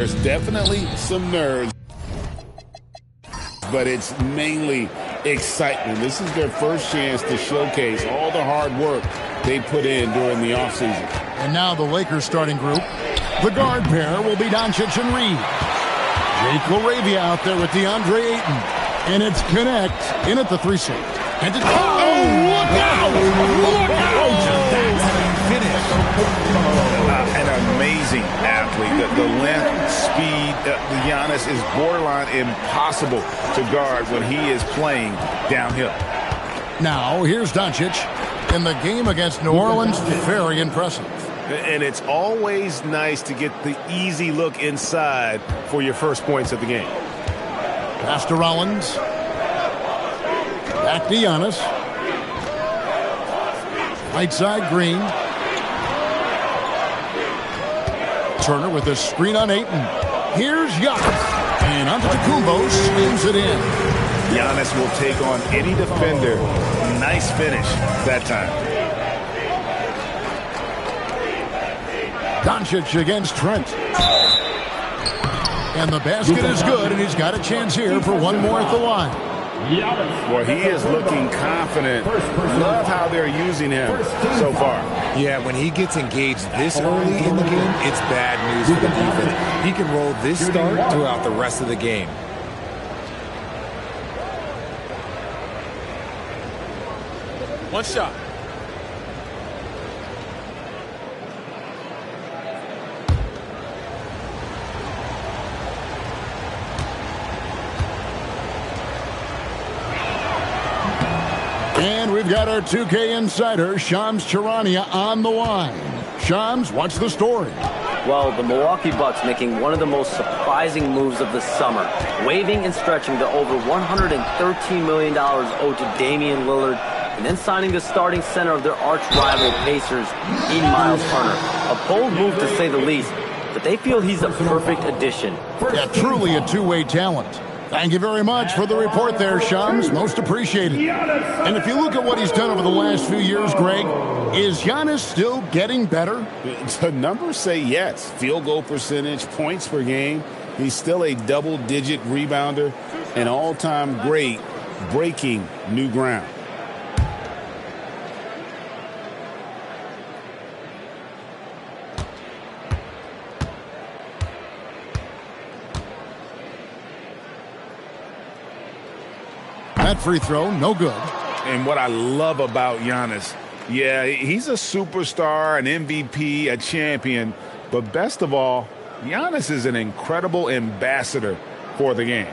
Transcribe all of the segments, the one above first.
There's definitely some nerves, but it's mainly excitement. This is their first chance to showcase all the hard work they put in during the offseason. And now the Lakers starting group. The guard pair will be Doncic and Reed. Jake LaRavia out there with DeAndre Ayton. And it's Connect in at the 3-seat. And it's... look out! Look out! That's finish. An amazing athlete. The length, speed, Giannis is borderline impossible to guard when he is playing downhill. Now, here's Doncic. In the game against New Orleans, very impressive. And it's always nice to get the easy look inside for your first points of the game. Pass to Rollins. Back to Giannis. Right side, Green. Turner with a screen on Ayton. Here's Giannis. And Antetokounmpo slams it in. Giannis will take on any defender. Nice finish that time. Doncic against Trent. And the basket is good, and he's got a chance here for one more at the line. Well, he is looking confident. Love how they're using him so far. Yeah, when he gets engaged this early in the game, it's bad news for the defense. He can roll this start throughout the rest of the game. One shot. And we've got our 2K insider, Shams Charania, on the line. Shams, what's the story? Well, the Milwaukee Bucks making one of the most surprising moves of the summer, waiving and stretching the over $113 million owed to Damian Lillard, and then signing the starting center of their arch-rival Pacers in Miles Turner. A bold move to say the least, but they feel he's a perfect addition. Yeah, truly a two-way talent. Thank you very much for the report there, Shams. Most appreciated. And if you look at what he's done over the last few years, Greg, is Giannis still getting better? The numbers say yes. Field goal percentage, points per game. He's still a double-digit rebounder, an all-time great, breaking new ground. That free throw, no good. And what I love about Giannis, yeah, he's a superstar, an MVP, a champion, but best of all, Giannis is an incredible ambassador for the game.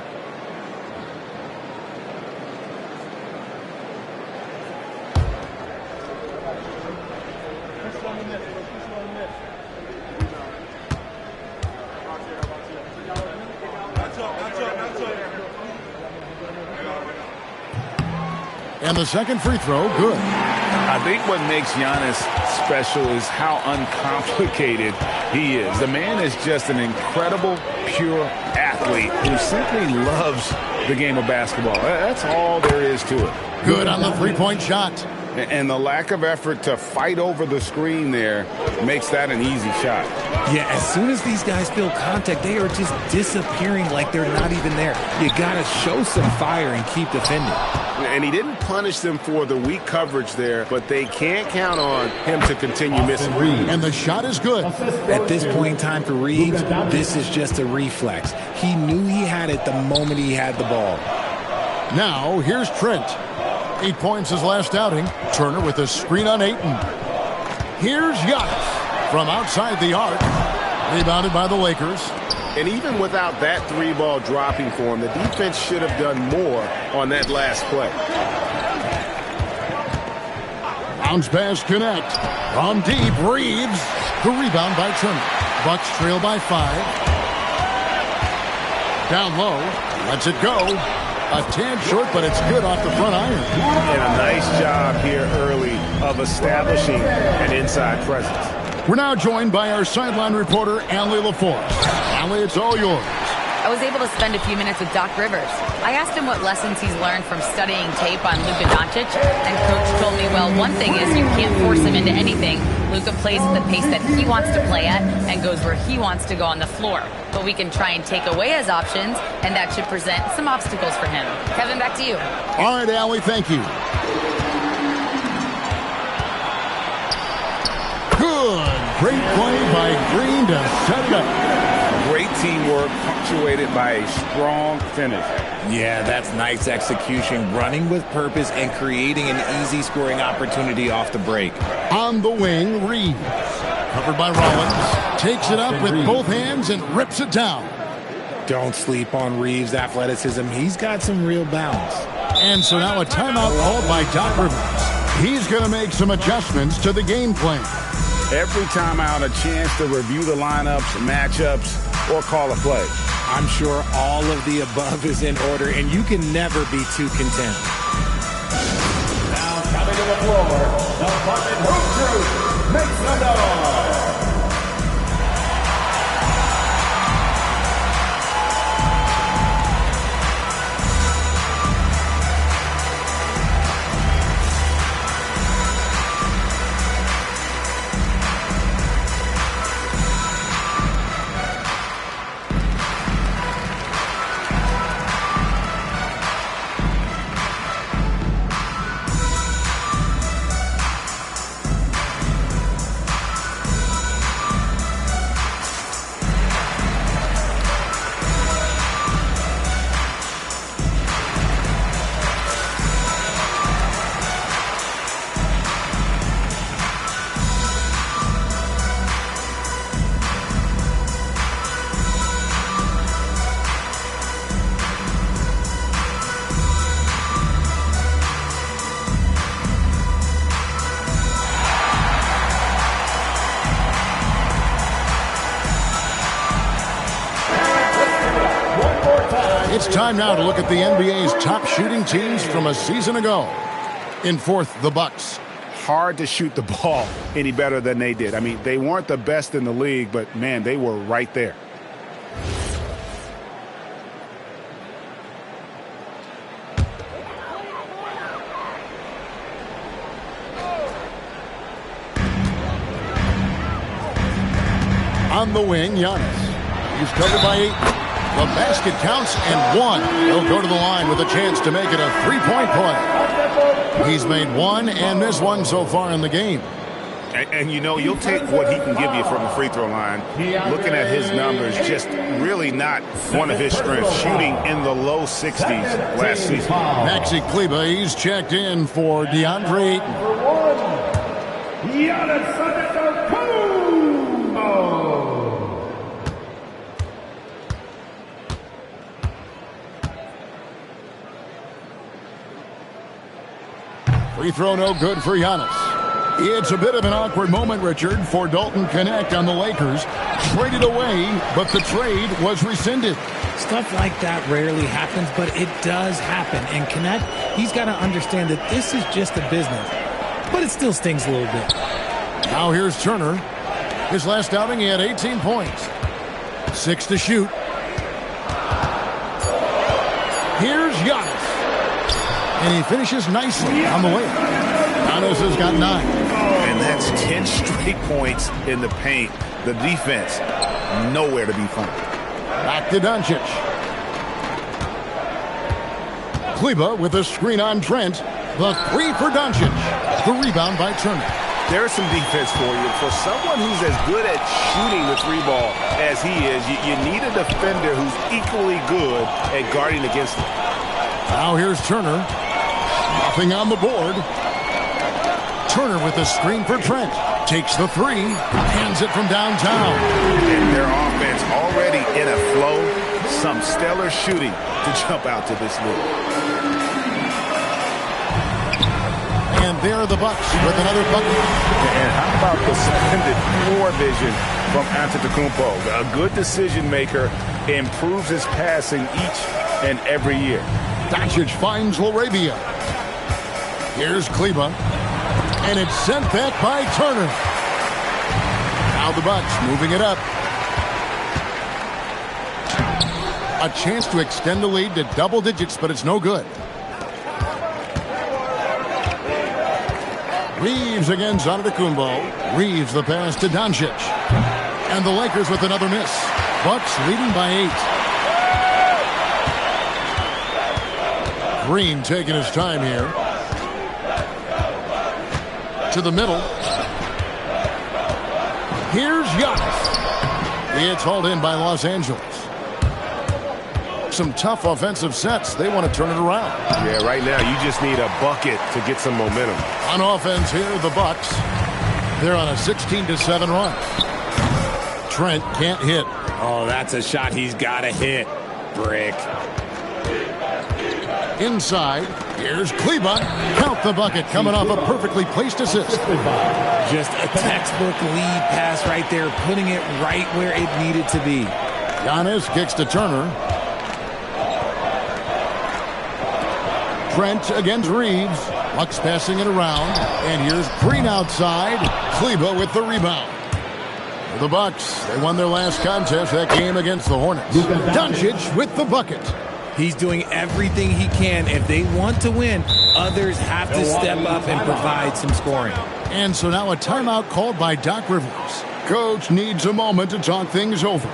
And the second free throw, good. I think what makes Giannis special is how uncomplicated he is. The man is just an incredible, pure athlete who simply loves the game of basketball. That's all there is to it. Good on the three-point shot. And the lack of effort to fight over the screen there makes that an easy shot. Yeah, as soon as these guys feel contact, they are just disappearing like they're not even there. You got to show some fire and keep defending. And he didn't punish them for the weak coverage there, but they can't count on him to continue missing. And the shot is good. At this point in time for Reeves, this is just a reflex. He knew he had it the moment he had the ball. Now, here's Trent. 8 points his last outing. Turner with a screen on Ayton. Here's Giannis from outside the arc. Rebounded by the Lakers. And even without that three ball dropping for him, the defense should have done more on that last play. Bounce pass connect. From deep, Reeves. The rebound by Turner. Bucks trail by 5. Down low. Lets it go. A tad short, but it's good off the front iron. And a nice job here early of establishing an inside presence. We're now joined by our sideline reporter, Allie LaForce. Allie, it's all yours. I was able to spend a few minutes with Doc Rivers. I asked him what lessons he's learned from studying tape on Luka Doncic, and Coach told me, well, one thing is you can't force him into anything. Luka plays at the pace that he wants to play at and goes where he wants to go on the floor. But we can try and take away his options, and that should present some obstacles for him. Kevin, back to you. All right, Allie, thank you. Good. Great play by Green to set it up. Great teamwork punctuated by a strong finish. Yeah, that's nice execution, running with purpose and creating an easy scoring opportunity off the break. On the wing, Reeves. Covered by Rollins. Takes it up with both hands and rips it down. Don't sleep on Reeves' athleticism. He's got some real bounce. And so now a timeout called by Doc Rivers. He's going to make some adjustments to the game plan. Every timeout, a chance to review the lineups, matchups, or call a play. I'm sure all of the above is in order, and you can never be too content. Now coming to the floor, the Bucket Hoop Crew makes some noise. It's time now to look at the NBA's top shooting teams from a season ago. In fourth, the Bucks. Hard to shoot the ball any better than they did. I mean, they weren't the best in the league, but, man, they were right there. On the wing, Giannis. He's covered by 8. The basket counts and 1. He'll go to the line with a chance to make it a three-point play. He's made 1 and missed 1 so far in the game. And you know, you'll take what he can give you from the free throw line. Looking at his numbers, just really not one of his strengths. Shooting in the low 60s last season. Maxi Kleber, he's checked in for DeAndre Ayton. Free throw no good for Giannis. It's a bit of an awkward moment, Richard, for Dalton Connect on the Lakers. Traded away, but the trade was rescinded. Stuff like that rarely happens, but it does happen. And Connect, he's got to understand that this is just a business. But it still stings a little bit. Now here's Turner. His last outing, he had 18 points. 6 to shoot. Here's Giannis. And he finishes nicely on the way. Giannis has got 9. And that's 10 straight points in the paint. The defense, nowhere to be found. Back to Doncic. Kleber with a screen on Trent. The 3 for Doncic. The rebound by Turner. There's some defense for you. For someone who's as good at shooting the 3-ball as he is, you need a defender who's equally good at guarding against him. Now here's Turner. Nothing on the board. Turner with the screen for Trent. Takes the 3. Hands it from downtown. And their offense already in a flow. Some stellar shooting to jump out to this lead. And there are the Bucks with another bucket. And how about the suspended floor vision from Antetokounmpo? A good decision maker, improves his passing each and every year. Doncic finds LaRavia. Here's Kleber. And it's sent back by Turner. Now the Bucks moving it up. A chance to extend the lead to double digits, but it's no good. Reeves again, Antetokounmpo. Reeves the pass to Doncic. And the Lakers with another miss. Bucks leading by 8. Green taking his time here. To the middle. Here's Giannis. It's hauled in by Los Angeles. Some tough offensive sets. They want to turn it around. Yeah, right now you just need a bucket to get some momentum. On offense here, the Bucks. They're on a 16-7 run. Trent can't hit. Oh, that's a shot he's got to hit. Brick. Inside, here's Kleba. Count the bucket coming off a perfectly placed assist. Just a textbook lead pass right there, putting it right where it needed to be. Giannis kicks to Turner. Trent against Reeves. Bucks passing it around. And here's Green outside. Kleba with the rebound. For the Bucks, they won their last contest, that game against the Hornets. Doncic with the bucket. He's doing everything he can. If they want to win, others have to step up and provide some scoring. And so now a timeout called by Doc Rivers. Coach needs a moment to talk things over.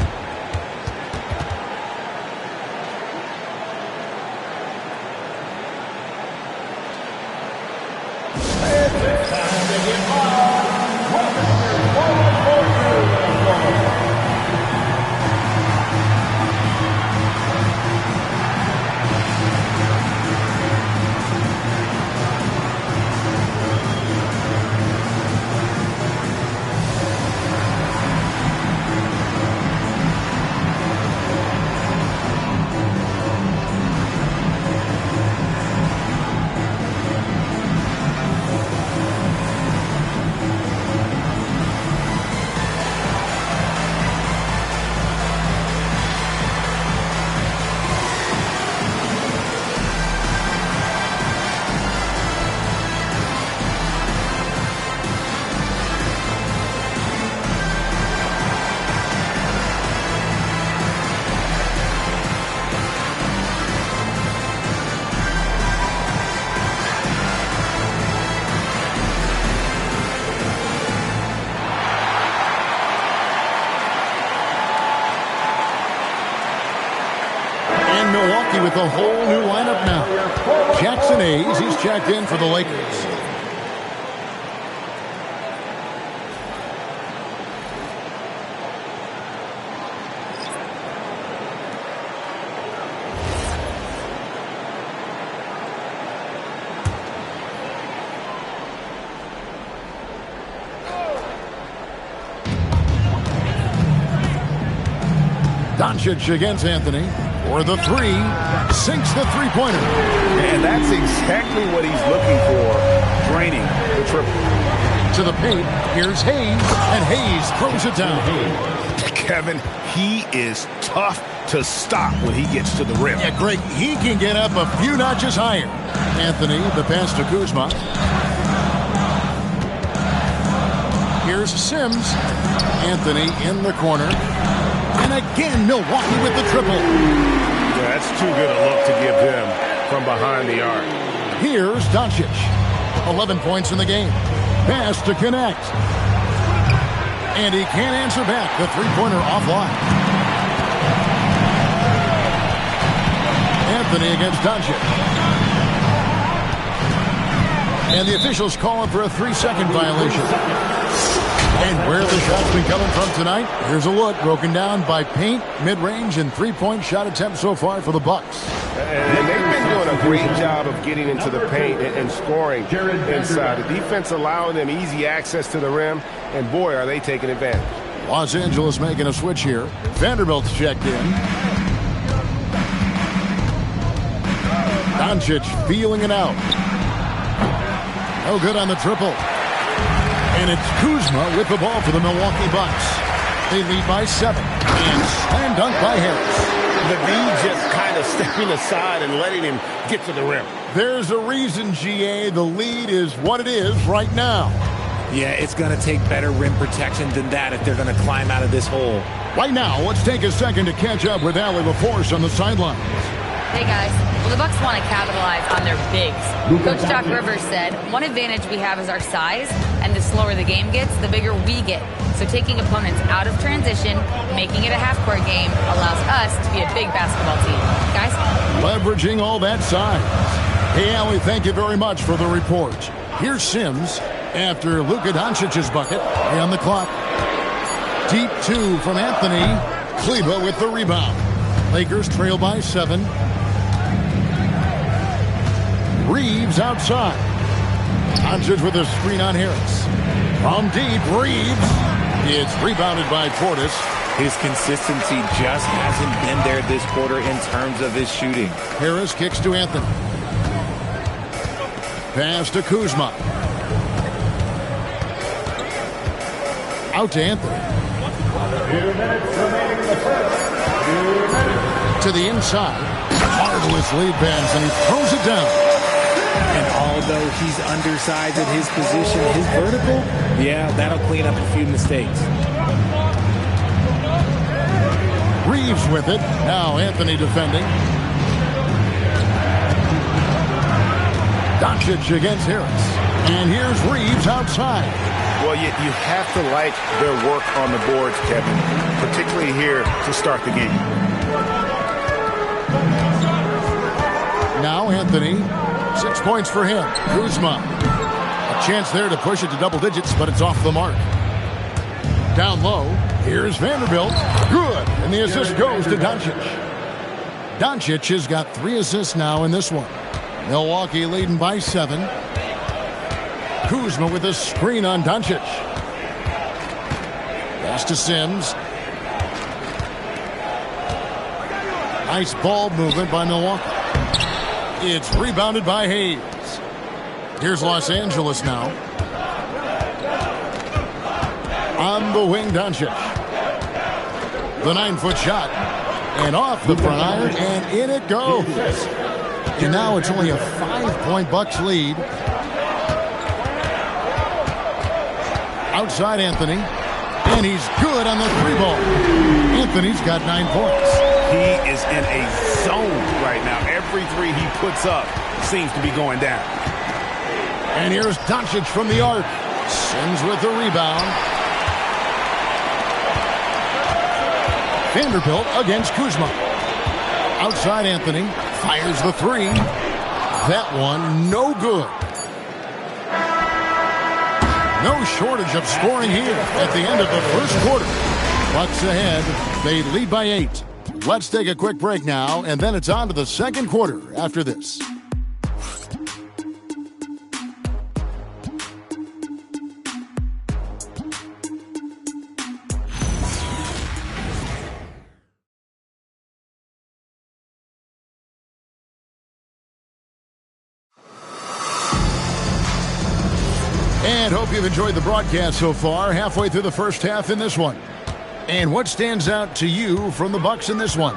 Milwaukee with a whole new lineup now. Jackson Hayes, he's checked in for the Lakers. Doncic against Anthony. For the three, sinks the three-pointer. And that's exactly what he's looking for, draining the triple. To the paint, here's Hayes, and Hayes throws it down. Kevin, he is tough to stop when he gets to the rim. Yeah, Greg, he can get up a few notches higher. Anthony, the pass to Kuzma. Here's Sims. Anthony in the corner. And again, Milwaukee with the triple. Yeah, that's too good a look to give him from behind the arc. Here's Doncic. 11 points in the game. Pass to connect. And he can't answer back. The three-pointer offline. Anthony against Doncic. And the officials calling for a 3-second violation. And where the shots been coming from tonight? Here's a look broken down by paint, mid-range, and three-point shot attempts so far for the Bucks. And they've been doing a great job of getting into the paint and scoring inside. The defense allowing them easy access to the rim, and boy, are they taking advantage. Los Angeles making a switch here. Vanderbilt's checked in. Doncic feeling it out. No good on the triple. And it's Kuzma with the ball for the Milwaukee Bucks. They lead by 7. And slam dunk by Harris. The D just kind of stepping aside and letting him get to the rim. There's a reason, GA. The lead is what it is right now. Yeah, it's going to take better rim protection than that if they're going to climb out of this hole. Right now, let's take a second to catch up with Allie LaForce on the sidelines. Hey guys, well the Bucks want to capitalize on their bigs. Coach Doc Rivers said, one advantage we have is our size, and the slower the game gets, the bigger we get. So taking opponents out of transition, making it a half-court game, allows us to be a big basketball team. Guys? Leveraging all that size. Hey, Allie, thank you very much for the report. Here's Sims after Luka Doncic's bucket. On the clock. Deep two from Anthony. Kleba with the rebound. Lakers trail by 7. Reeves outside. Doncic with a screen on Harris. From deep, Reeves. It's rebounded by Portis. His consistency just hasn't been there this quarter in terms of his shooting. Harris kicks to Anthony. Pass to Kuzma. Out to Anthony. 2 minutes remaining in the first. 2 minutes. To the inside. Marvelous lead pass, and he throws it down. And although he's undersized at his position, his vertical, yeah, that'll clean up a few mistakes. Reeves with it. Now Anthony defending. Doncic against Harris. And here's Reeves outside. Well, you have to like their work on the boards, Kevin, particularly here to start the game. Now Anthony. 6 points for him. Kuzma. A chance there to push it to double digits, but it's off the mark. Down low. Here's Vanderbilt. Good. And the assist goes to Doncic. Doncic has got 3 assists now in this one. Milwaukee leading by 7. Kuzma with a screen on Doncic. Pass to Sims. Nice ball movement by Milwaukee. It's rebounded by Hayes. Here's Los Angeles now. On the wing, Doncic. The 9-foot shot. And off the front iron, and in it goes. And now it's only a 5-point Bucks lead. Outside Anthony. And he's good on the 3-ball. Anthony's got 9 points. He is in a zone right now. Every 3 he puts up seems to be going down. And here's Doncic from the arc. Sims with the rebound. Vanderbilt against Kuzma. Outside Anthony. Fires the 3. That one no good. No shortage of scoring here at the end of the first quarter. Bucks ahead. They lead by 8. Let's take a quick break now, and then it's on to the second quarter after this. And hope you've enjoyed the broadcast so far. Halfway through the first half in this one. And what stands out to you from the Bucks in this one?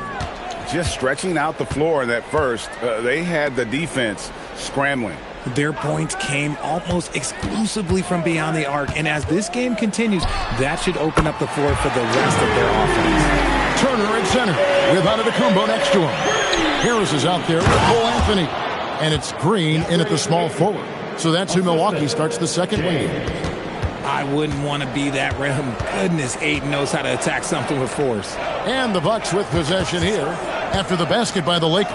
Just stretching out the floor in that first. They had the defense scrambling. Their points came almost exclusively from beyond the arc. And as this game continues, that should open up the floor for the rest of their offense. Turner at center with Antetokounmpo next to him. Harris is out there with Cole Anthony. And it's Green in at the small forward. So that's who Milwaukee starts the second wave. I wouldn't want to be that rim. Goodness, Aiden knows how to attack something with force. And the Bucks with possession here after the basket by the Lakers.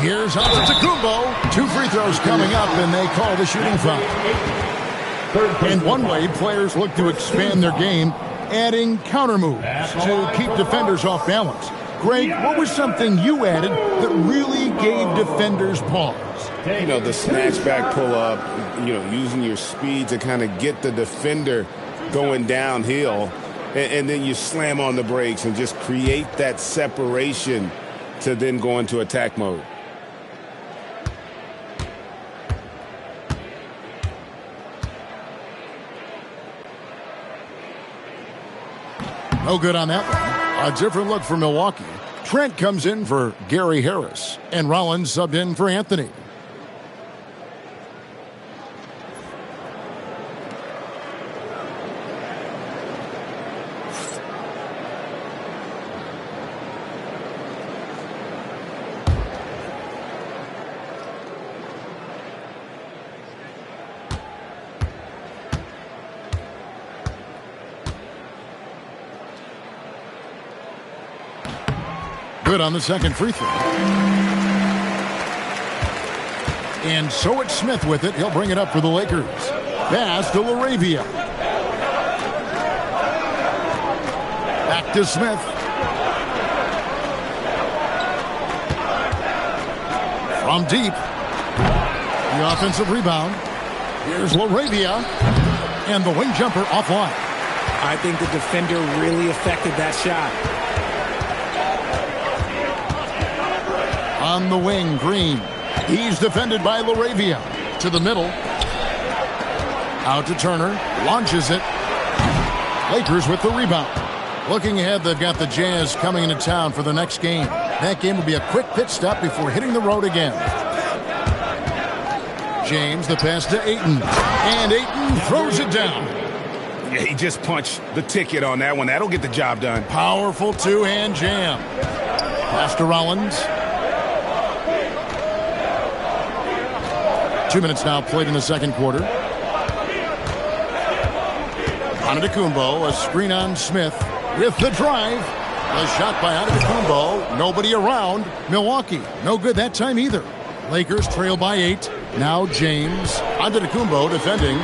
Here's Antetokounmpo. 2 free throws coming up, and they call the shooting foul. In one way, players look to expand their game, adding counter moves to keep defenders off balance. Greg, what was something you added that really gave defenders pause? You know, the snatchback pull-up, you know, using your speed to kind of get the defender going downhill, and then you slam on the brakes and just create that separation to then go into attack mode. No good on that one. A different look for Milwaukee. Trent comes in for Gary Harris, and Rollins subbed in for Anthony. Good on the second free throw. And so it's Smith with it. He'll bring it up for the Lakers. Pass to LaRavia. Back to Smith. From deep. The offensive rebound. Here's LaRavia. And the wing jumper offline. I think the defender really affected that shot. On the wing, Green. He's defended by LaRavia. To the middle. Out to Turner. Launches it. Lakers with the rebound. Looking ahead, they've got the Jazz coming into town for the next game. That game will be a quick pit stop before hitting the road again. James, the pass to Ayton. And Ayton throws it down. Yeah, he just punched the ticket on that one. That'll get the job done. Powerful two-hand jam. Pass to Rollins. 2 minutes now played in the second quarter. Antetokounmpo, a screen on Smith with the drive. A shot by Antetokounmpo. Nobody around. Milwaukee, no good that time either. Lakers trail by 8. Now James. Antetokounmpo defending.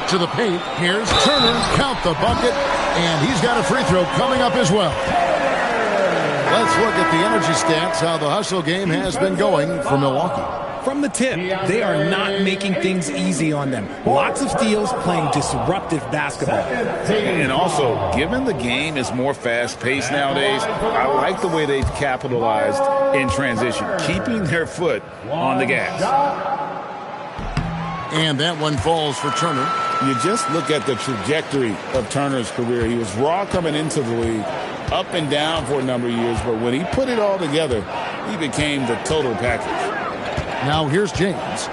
To the paint. Here's Turner. Count the bucket. And he's got a free throw coming up as well. Let's look at the energy stats, how the hustle game has been going for Milwaukee. From the tip, they are not making things easy on them. Lots of steals, playing disruptive basketball. And also, given the game is more fast-paced nowadays, I like the way they've capitalized in transition, keeping their foot on the gas. And that one falls for Turner. You just look at the trajectory of Turner's career. He was raw coming into the league, up and down for a number of years, but when he put it all together, he became the total package. Now here's James.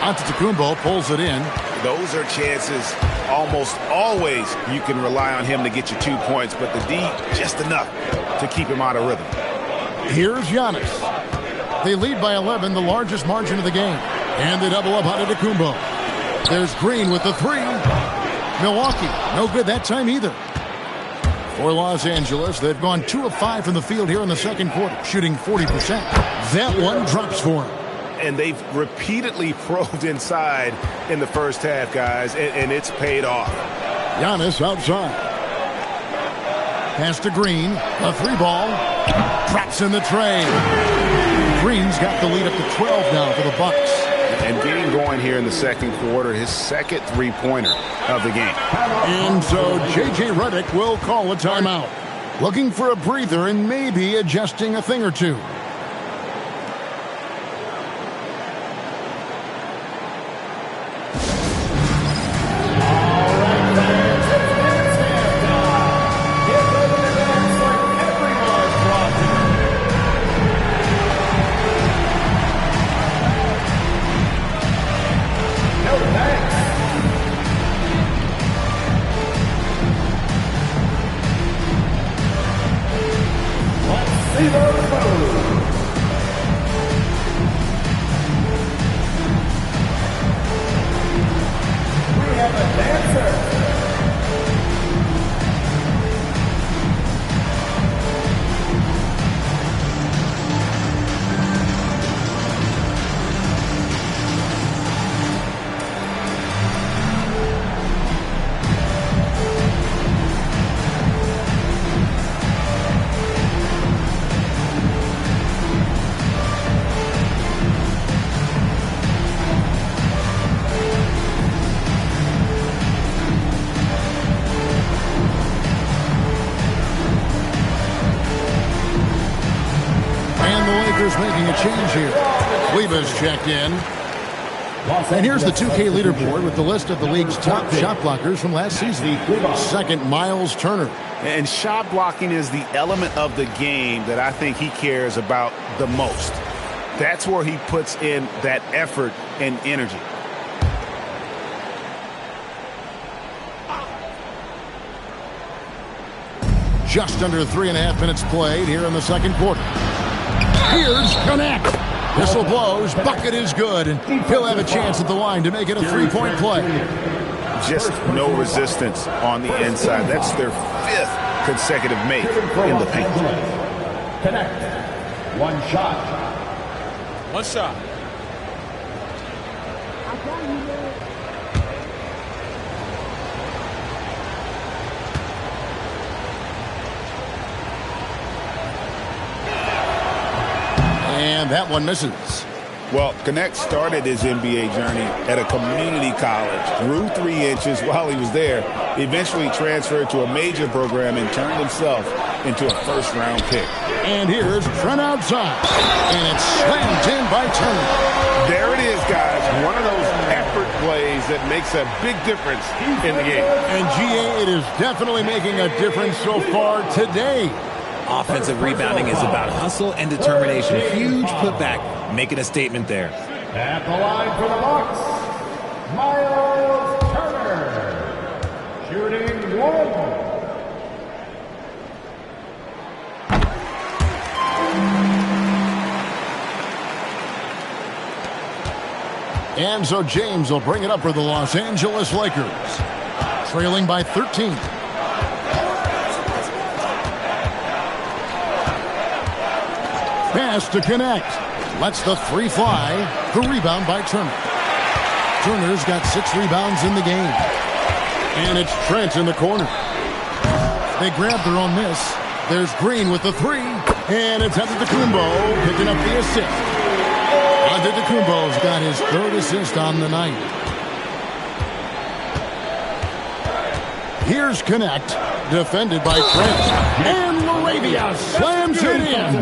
Antetokounmpo pulls it in. Those are chances almost always you can rely on him to get you 2 points, but the D just enough to keep him out of rhythm. Here's Giannis. They lead by 11, the largest margin of the game. And they double up Antetokounmpo. There's Green with the three. Milwaukee, no good that time either. For Los Angeles, they've gone 2 of 5 from the field here in the second quarter, shooting 40%. That one drops for them. And they've repeatedly probed inside in the first half, guys, and it's paid off. Giannis outside. Pass to Green. A 3-ball. Drops in the tray. Green's got the lead up to 12 now for the Bucks. And getting going here in the second quarter, his second three-pointer of the game. And so J.J. Redick will call a timeout. Looking for a breather and maybe adjusting a thing or two. Making a change here. Levis checked in. And here's the 2K leaderboard with the list of the league's top shot blockers from last season. Second, Miles Turner. And shot blocking is the element of the game that I think he cares about the most. That's where he puts in that effort and energy. Just under 3.5 minutes played here in the second quarter. Here's Kunad. Whistle blows. Bucket is good. And he'll have a chance at the line to make it a 3-point play. just no resistance on the inside. That's their 5th consecutive make in the paint. Connect. One shot. One shot. And that one misses. Well, Connect started his NBA journey at a community college, grew 3 inches while he was there, eventually transferred to a major program and turned himself into a first-round pick. And here's Trent outside. And it's slammed in by Turner. There it is, guys. One of those effort plays that makes a big difference in the game. And GA, it is definitely making a difference so far today. Offensive rebounding is about hustle and determination. Huge putback, making a statement there. At the line for the Bucks, Miles Turner, shooting 1. And so James will bring it up for the Los Angeles Lakers, trailing by 13. Pass to Connect. Lets the 3 fly. The rebound by Turner. Turner's got 6 rebounds in the game. And it's Trent in the corner. They grab their own miss. There's Green with the 3. And it's Antetokounmpo picking up the assist. Antetokounmpo's got his 3rd assist on the night. Here's Connect, defended by Trent. And Laravia slams it in.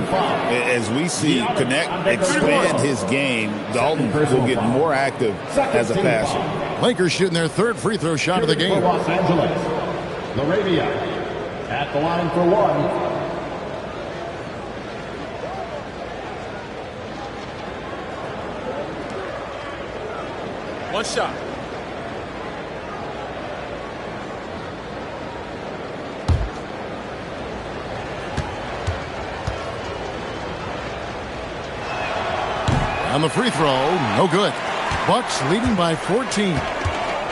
As we see Connect expand his game, Dalton will get more active as a passer. Lakers shooting their 3rd free throw shot of the game. For Los Angeles, Laravia at the line for 1. One shot. On the free throw, no good. Bucks leading by 14.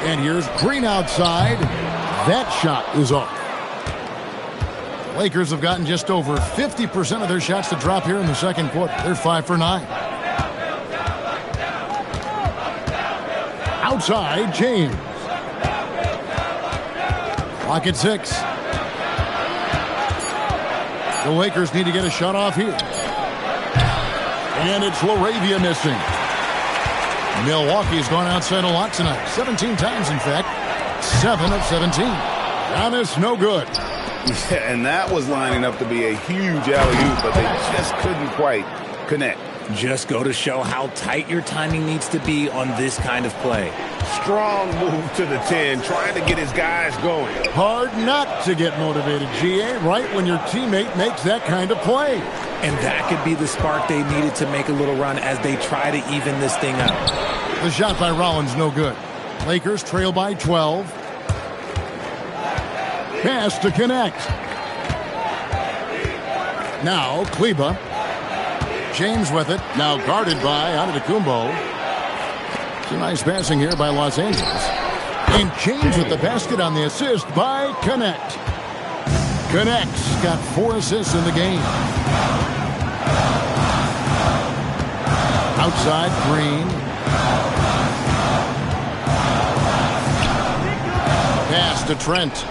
And here's Green outside. That shot is off. The Lakers have gotten just over 50% of their shots to drop here in the second quarter. They're 5 for 9. Outside, James. Clock at 6. The Lakers need to get a shot off here. And it's Laravia missing. Milwaukee's gone outside a lot tonight. 17 times, in fact. 7 of 17. Giannis, no good. Yeah, and that was lining up to be a huge alley-oop, but they just couldn't quite connect. Just go to show how tight your timing needs to be on this kind of play. Strong move to the 10, trying to get his guys going. Hard not to get motivated, GA, right when your teammate makes that kind of play. And that could be the spark they needed to make a little run as they try to even this thing up. The shot by Rollins, no good. Lakers trail by 12. Pass to Connect. Now, Kleba. James with it. Now guarded by Antetokounmpo. It's a nice passing here by Los Angeles. And James with the basket on the assist by Connect. Connect's got 4 assists in the game. Outside, Green. Pass to Trent.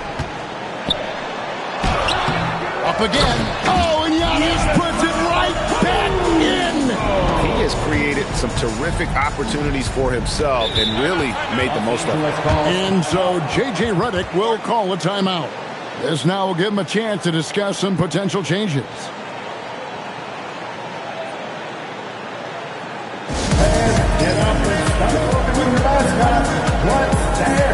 Up again. Oh, and Giannis puts it right back in. He has created some terrific opportunities for himself and really made the most of it. And so J.J. Redick will call a timeout. This now will give him a chance to discuss some potential changes. Get up and start working with your mascot. What's there?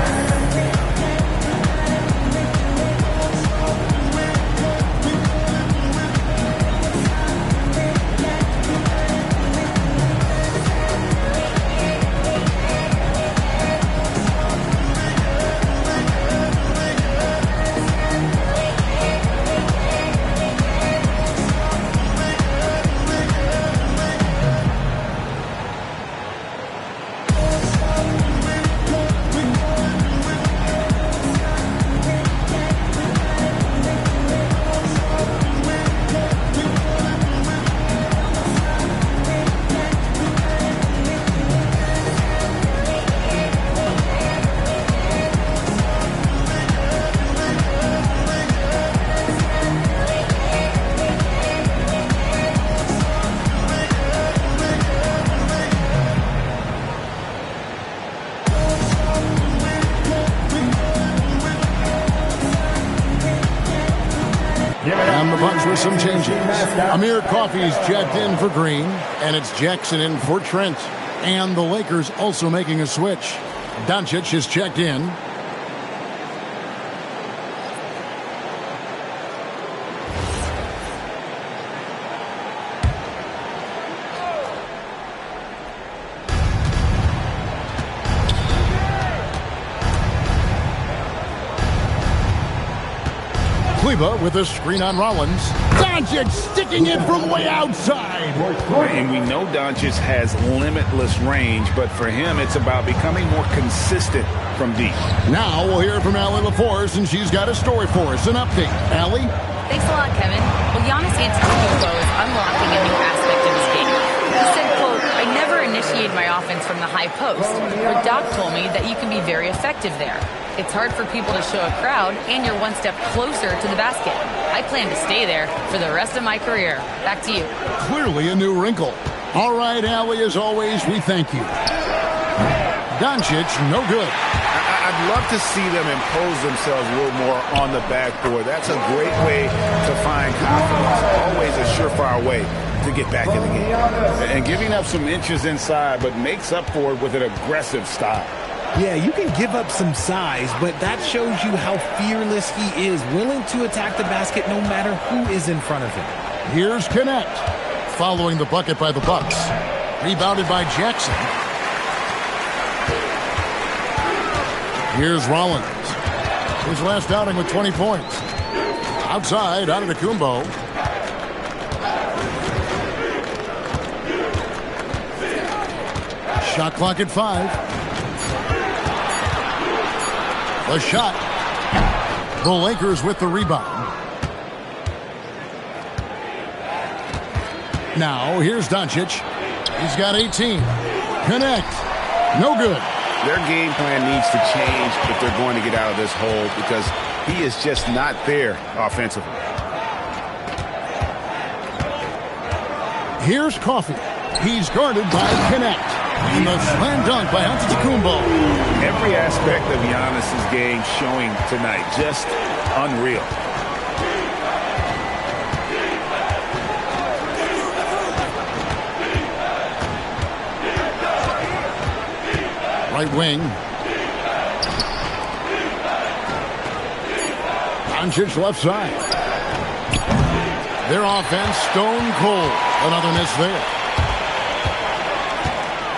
the Bucks with some changes. Amir Coffey's checked in for Green, and it's Jackson in for Trent. And the Lakers also making a switch. Doncic is checked in. Kleba with a screen on Rollins. Doncic sticking it from way outside. And we know Doncic has limitless range, but for him, it's about becoming more consistent from deep. Now we'll hear from Allie LaForce, and she's got a story for us. An update. Allie? Thanks a lot, Kevin. Well, Giannis Antetokounmpo is unlocking a new aspect of his game. He said, quote, "I never initiate my offense from the high post, but Doc told me that you can be very effective there. It's hard for people to show a crowd, and you're one step closer to the basket. I plan to stay there for the rest of my career." Back to you. Clearly a new wrinkle. All right, Allie, as always, we thank you. Doncic, no good. I'd love to see them impose themselves a little more on the backboard. That's a great way to find confidence. Always a surefire way to get back in the game. And giving up some inches inside, but makes up for it with an aggressive style. Yeah, you can give up some size, but that shows you how fearless he is, willing to attack the basket no matter who is in front of him. Here's Connect, following the bucket by the Bucks. Rebounded by Jackson. Here's Rollins. His last outing with 20 points. Outside, Antetokounmpo. Shot clock at 5. The shot. The Lakers with the rebound. Now, here's Doncic. He's got 18. Connect. No good. Their game plan needs to change if they're going to get out of this hole because he is just not there offensively. Here's Coffey. He's guarded by Connect. And the slam dunk by Antetokounmpo. Every aspect of Giannis's game showing tonight. Just unreal. Right wing. Doncic left side. Their offense stone cold. Another miss there.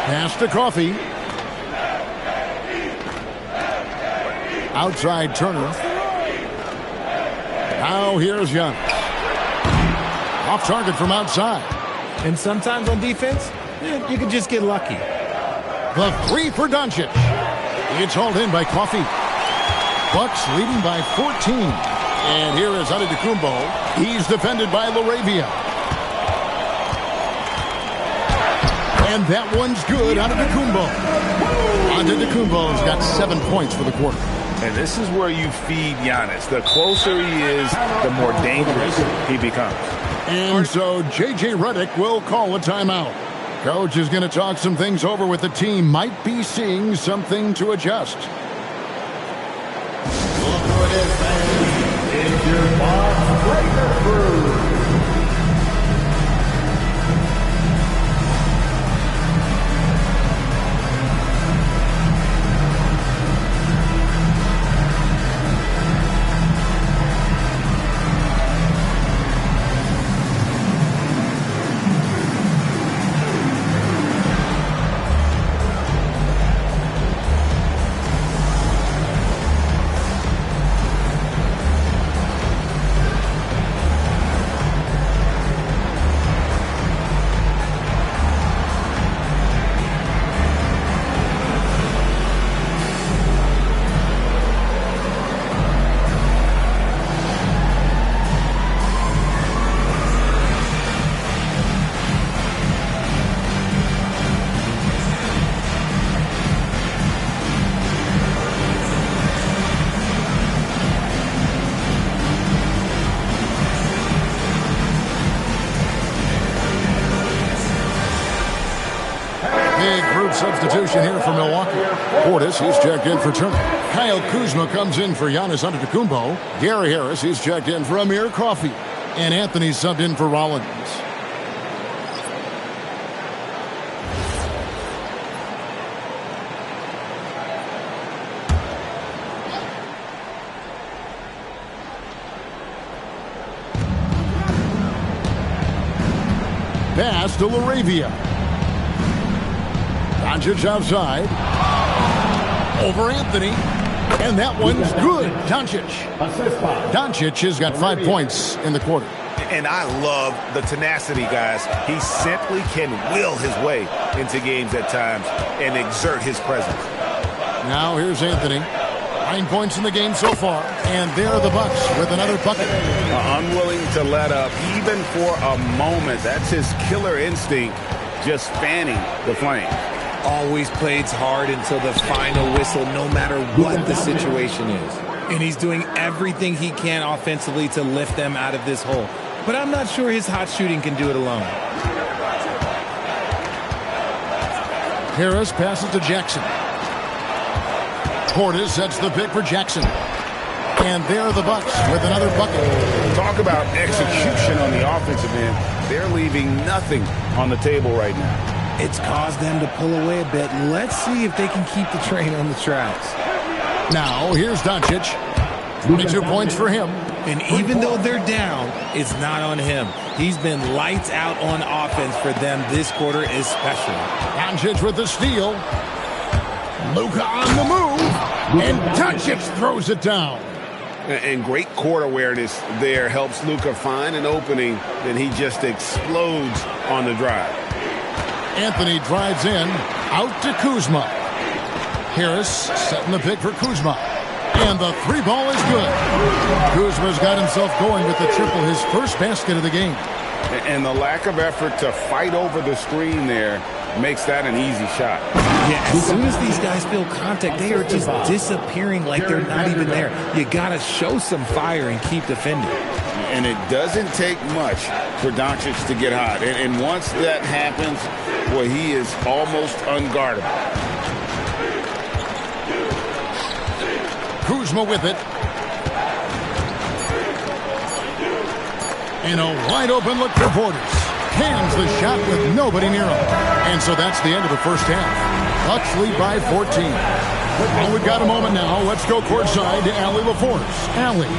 Pass to Coffey. Outside Turner. Now here's Giannis. Off target from outside. And sometimes on defense, you can just get lucky. The three for Doncic. It's hauled in by Coffey. Bucks leading by 14. And here is Antetokounmpo. He's defended by LaRavia. And that one's good. Antetokounmpo. Antetokounmpo's got 7 points for the quarter. And this is where you feed Giannis. The closer he is, the more dangerous he becomes. And so J.J. Redick will call a timeout. Coach is going to talk some things over with the team. Might be seeing something to adjust. Look who it is, man. It's your boss, Breaker Crew. Substitution here for Milwaukee. Portis, he's checked in for Turner. Kyle Kuzma comes in for Giannis Antetokounmpo. Gary Harris, he's checked in for Amir Coffey. And Anthony subbed in for Rollins. Pass to Laravia. Doncic outside. Over Anthony. And that one's good. Doncic. Doncic has got 5 points in the quarter. And I love the tenacity, guys. He simply can will his way into games at times and exert his presence. Now here's Anthony. 9 points in the game so far. And there are the Bucks with another bucket. Unwilling to let up even for a moment. That's his killer instinct, just fanning the flame. Always plays hard until the final whistle, no matter what the situation is. And he's doing everything he can offensively to lift them out of this hole. But I'm not sure his hot shooting can do it alone. Harris passes to Jackson. Portis sets the pick for Jackson. And there are the Bucks with another bucket. Talk about execution on the offensive end. They're leaving nothing on the table right now. It's caused them to pull away a bit. Let's see if they can keep the train on the tracks. Now, here's Doncic. 22 points for him. And even though they're down, it's not on him. He's been lights out on offense for them this quarter especially. Doncic with the steal. Luka on the move. And Doncic throws it down. And great court awareness there helps Luka find an opening. Then he just explodes on the drive. Anthony drives in, out to Kuzma. Harris setting the pick for Kuzma. And the three ball is good. Kuzma's got himself going with the triple, his first basket of the game. And the lack of effort to fight over the screen there makes that an easy shot. Yeah, as soon as these guys feel contact, they are just disappearing like they're not even there. You got to show some fire and keep defending. And it doesn't take much for Doncic to get hot. And once that happens, well, he is almost unguardable. Kuzma with it. And a wide open look for Portis. Hands the shot with nobody near him. And so that's the end of the first half. Bucks lead by 14. Well, we've got a moment now. Let's go courtside to Allie LaForce. Allie.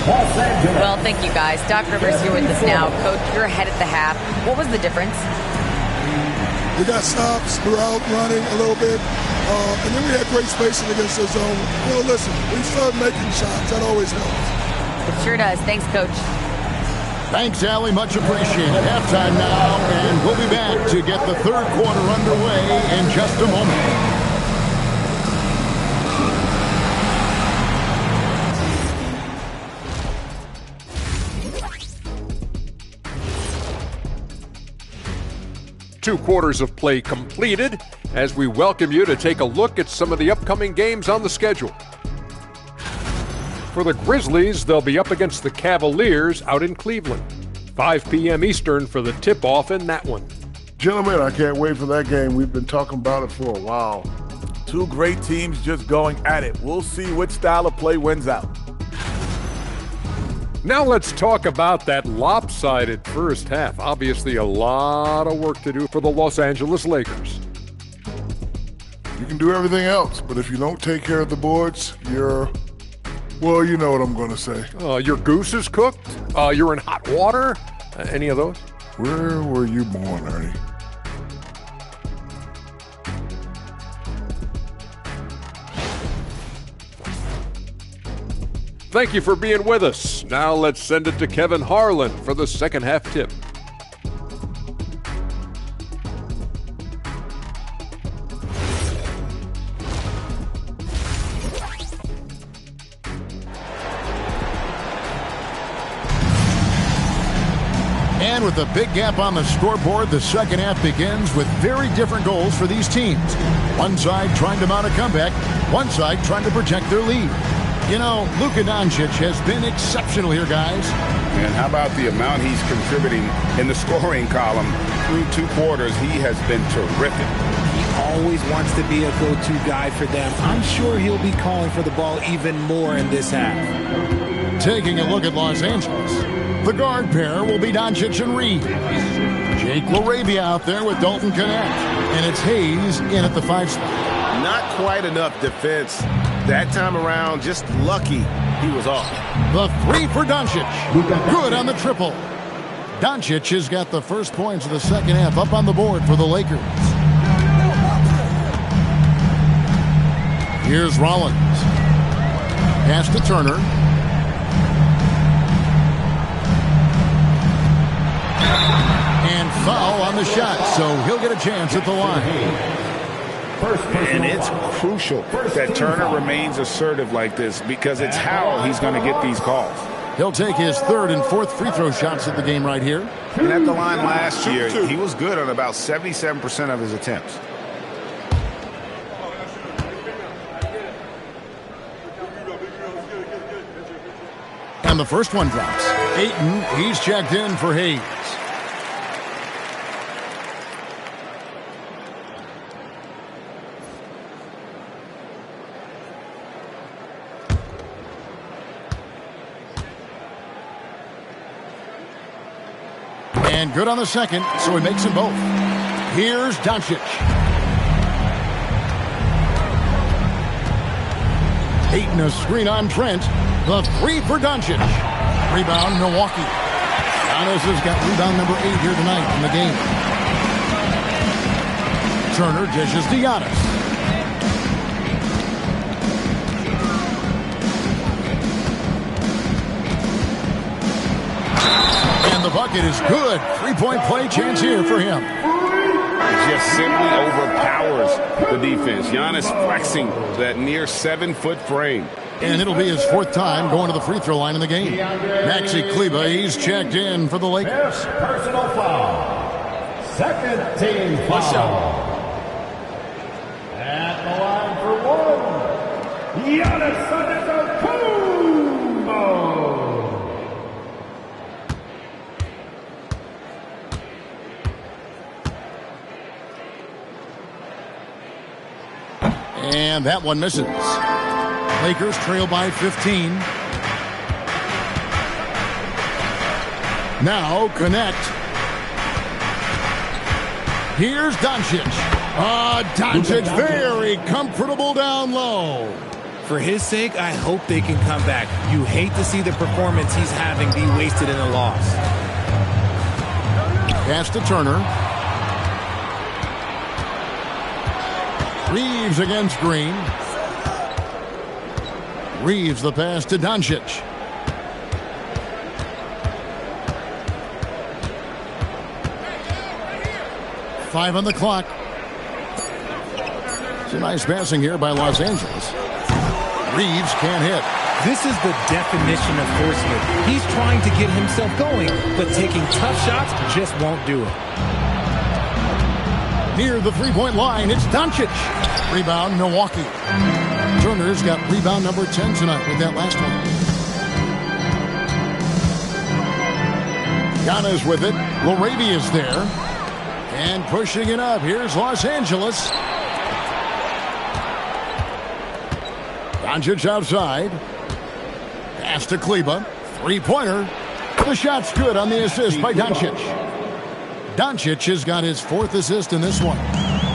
Well, thank you, guys. Doc Rivers here with us now. Coach, you're ahead at the half. What was the difference? We got stops. We were out running a little bit. And then we had great spacing against the zone. Listen, we started making shots. That always helps. It sure does. Thanks, Coach. Thanks, Allie. Much appreciated. Halftime now, and we'll be back to get the third quarter underway in just a moment. Two quarters of play completed as we welcome you to take a look at some of the upcoming games on the schedule. For the Grizzlies, they'll be up against the Cavaliers out in Cleveland. 5 p.m. Eastern for the tip-off in that one. Gentlemen, I can't wait for that game. We've been talking about it for a while. Two great teams just going at it. We'll see which style of play wins out. Now let's talk about that lopsided first half. Obviously a lot of work to do for the Los Angeles Lakers. You can do everything else, but if you don't take care of the boards, well, you know what I'm going to say. Your goose is cooked? You're in hot water? Any of those? Where were you born, Ernie? Thank you for being with us. Now let's send it to Kevin Harlan for the second half tip. And with a big gap on the scoreboard, the second half begins with very different goals for these teams. One side trying to mount a comeback, one side trying to protect their lead. You know, Luka Doncic has been exceptional here, guys. And how about the amount he's contributing in the scoring column? Through two quarters, he has been terrific. He always wants to be a go-to guy for them. I'm sure he'll be calling for the ball even more in this half. Taking a look at Los Angeles. The guard pair will be Doncic and Reed. Jake LaRavia out there with Dalton Connect. And it's Hayes in at the 5 spot. Not quite enough defense. That time around, just lucky he was off. The 3 for Doncic. Good on the triple. Doncic has got the first points of the second half up on the board for the Lakers. Here's Rollins. Pass to Turner. And foul on the shot, so he'll get a chance at the line. And it's crucial that Turner remains assertive like this because it's how he's going to get these calls. He'll take his third and fourth free throw shots at the game right here. And at the line last year, he was good on about 77% of his attempts. And the first one drops. Ayton, he's checked in for Hayes. And good on the second, so he makes them both. Here's Doncic. Ayton a screen on Trent. The 3 for Doncic. Rebound, Milwaukee. Giannis has got rebound number 8 here tonight in the game. Turner dishes to Giannis. And the bucket is good. 3-point play chance here for him. It just simply overpowers the defense. Giannis flexing that near 7-foot frame. And it'll be his 4th time going to the free throw line in the game. Maxi Kleber, he's checked in for the Lakers. Personal foul. Second team foul. At the line for 1, Giannis Antetokounmpo. And that one misses. Lakers trail by 15. Now Connect. Here's Doncic. Doncic very comfortable down low. For his sake, I hope they can come back. You hate to see the performance he's having be wasted in a loss. Pass to Turner. Reeves against Green. Reeves the pass to Doncic. Five on the clock. It's a nice passing here by Los Angeles. Reeves can't hit. This is the definition of forcing it. He's trying to get himself going, but taking tough shots just won't do it. Near the three-point line, it's Doncic. Rebound, Milwaukee. Turner's got rebound number 10 tonight with that last one. Giannis with it. LaRavia's there. And pushing it up. Here's Los Angeles. Doncic outside. Pass to Kleber. Three-pointer. The shot's good on the assist by Doncic. Doncic has got his 4th assist in this one.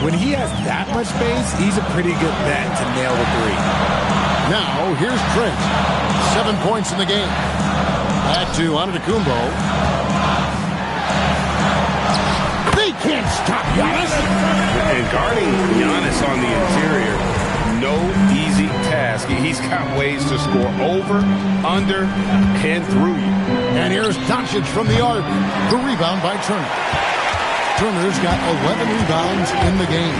When he has that much space, he's a pretty good bet to nail the 3. Now, here's Trent. 7 points in the game. Back to Antetokounmpo. They can't stop Giannis. And guarding Giannis on the interior, no easy task. He's got ways to score over, under, and through you. And here's Doncic from the arc. The rebound by Turner. Turner's got 11 rebounds in the game.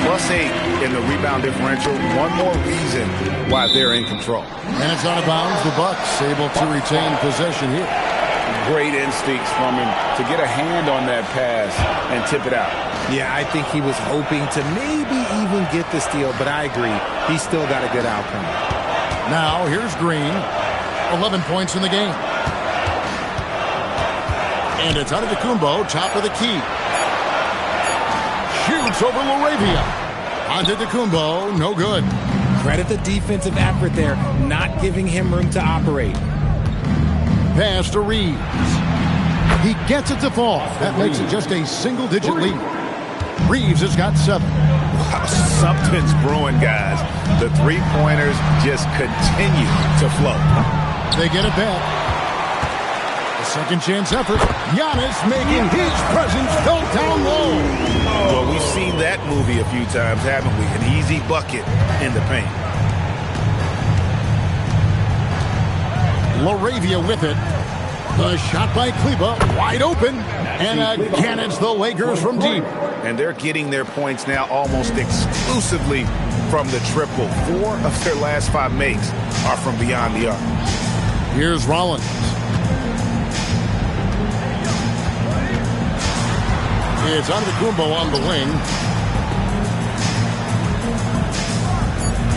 +8 in the rebound differential. One more reason why they're in control. And it's out of bounds. The Bucks able to retain possession here. Great instincts from him to get a hand on that pass and tip it out. Yeah, I think he was hoping to maybe even get the steal, but I agree. He still got a good outcome. Now, here's Green. 11 points in the game. And it's Antetokounmpo, top of the key. Shoots over LaRavia. Antetokounmpo, no good. Credit the defensive effort there, not giving him room to operate. Pass to Reeves. He gets it to fall. That makes it just a single-digit lead. Reeves has got 7. Wow, something's brewing, guys. The three-pointers just continue to flow. They get it back. A second chance effort. Giannis making his presence felt down low. Well, we've seen that movie a few times, haven't we? An easy bucket in the paint. LaRavia with it. The shot by Kleba, wide open. And again, it's the Lakers from deep. And they're getting their points now almost exclusively from the triple. 4 of their last 5 makes are from beyond the arc. Here's Rollins. It's Antetokounmpo on the wing.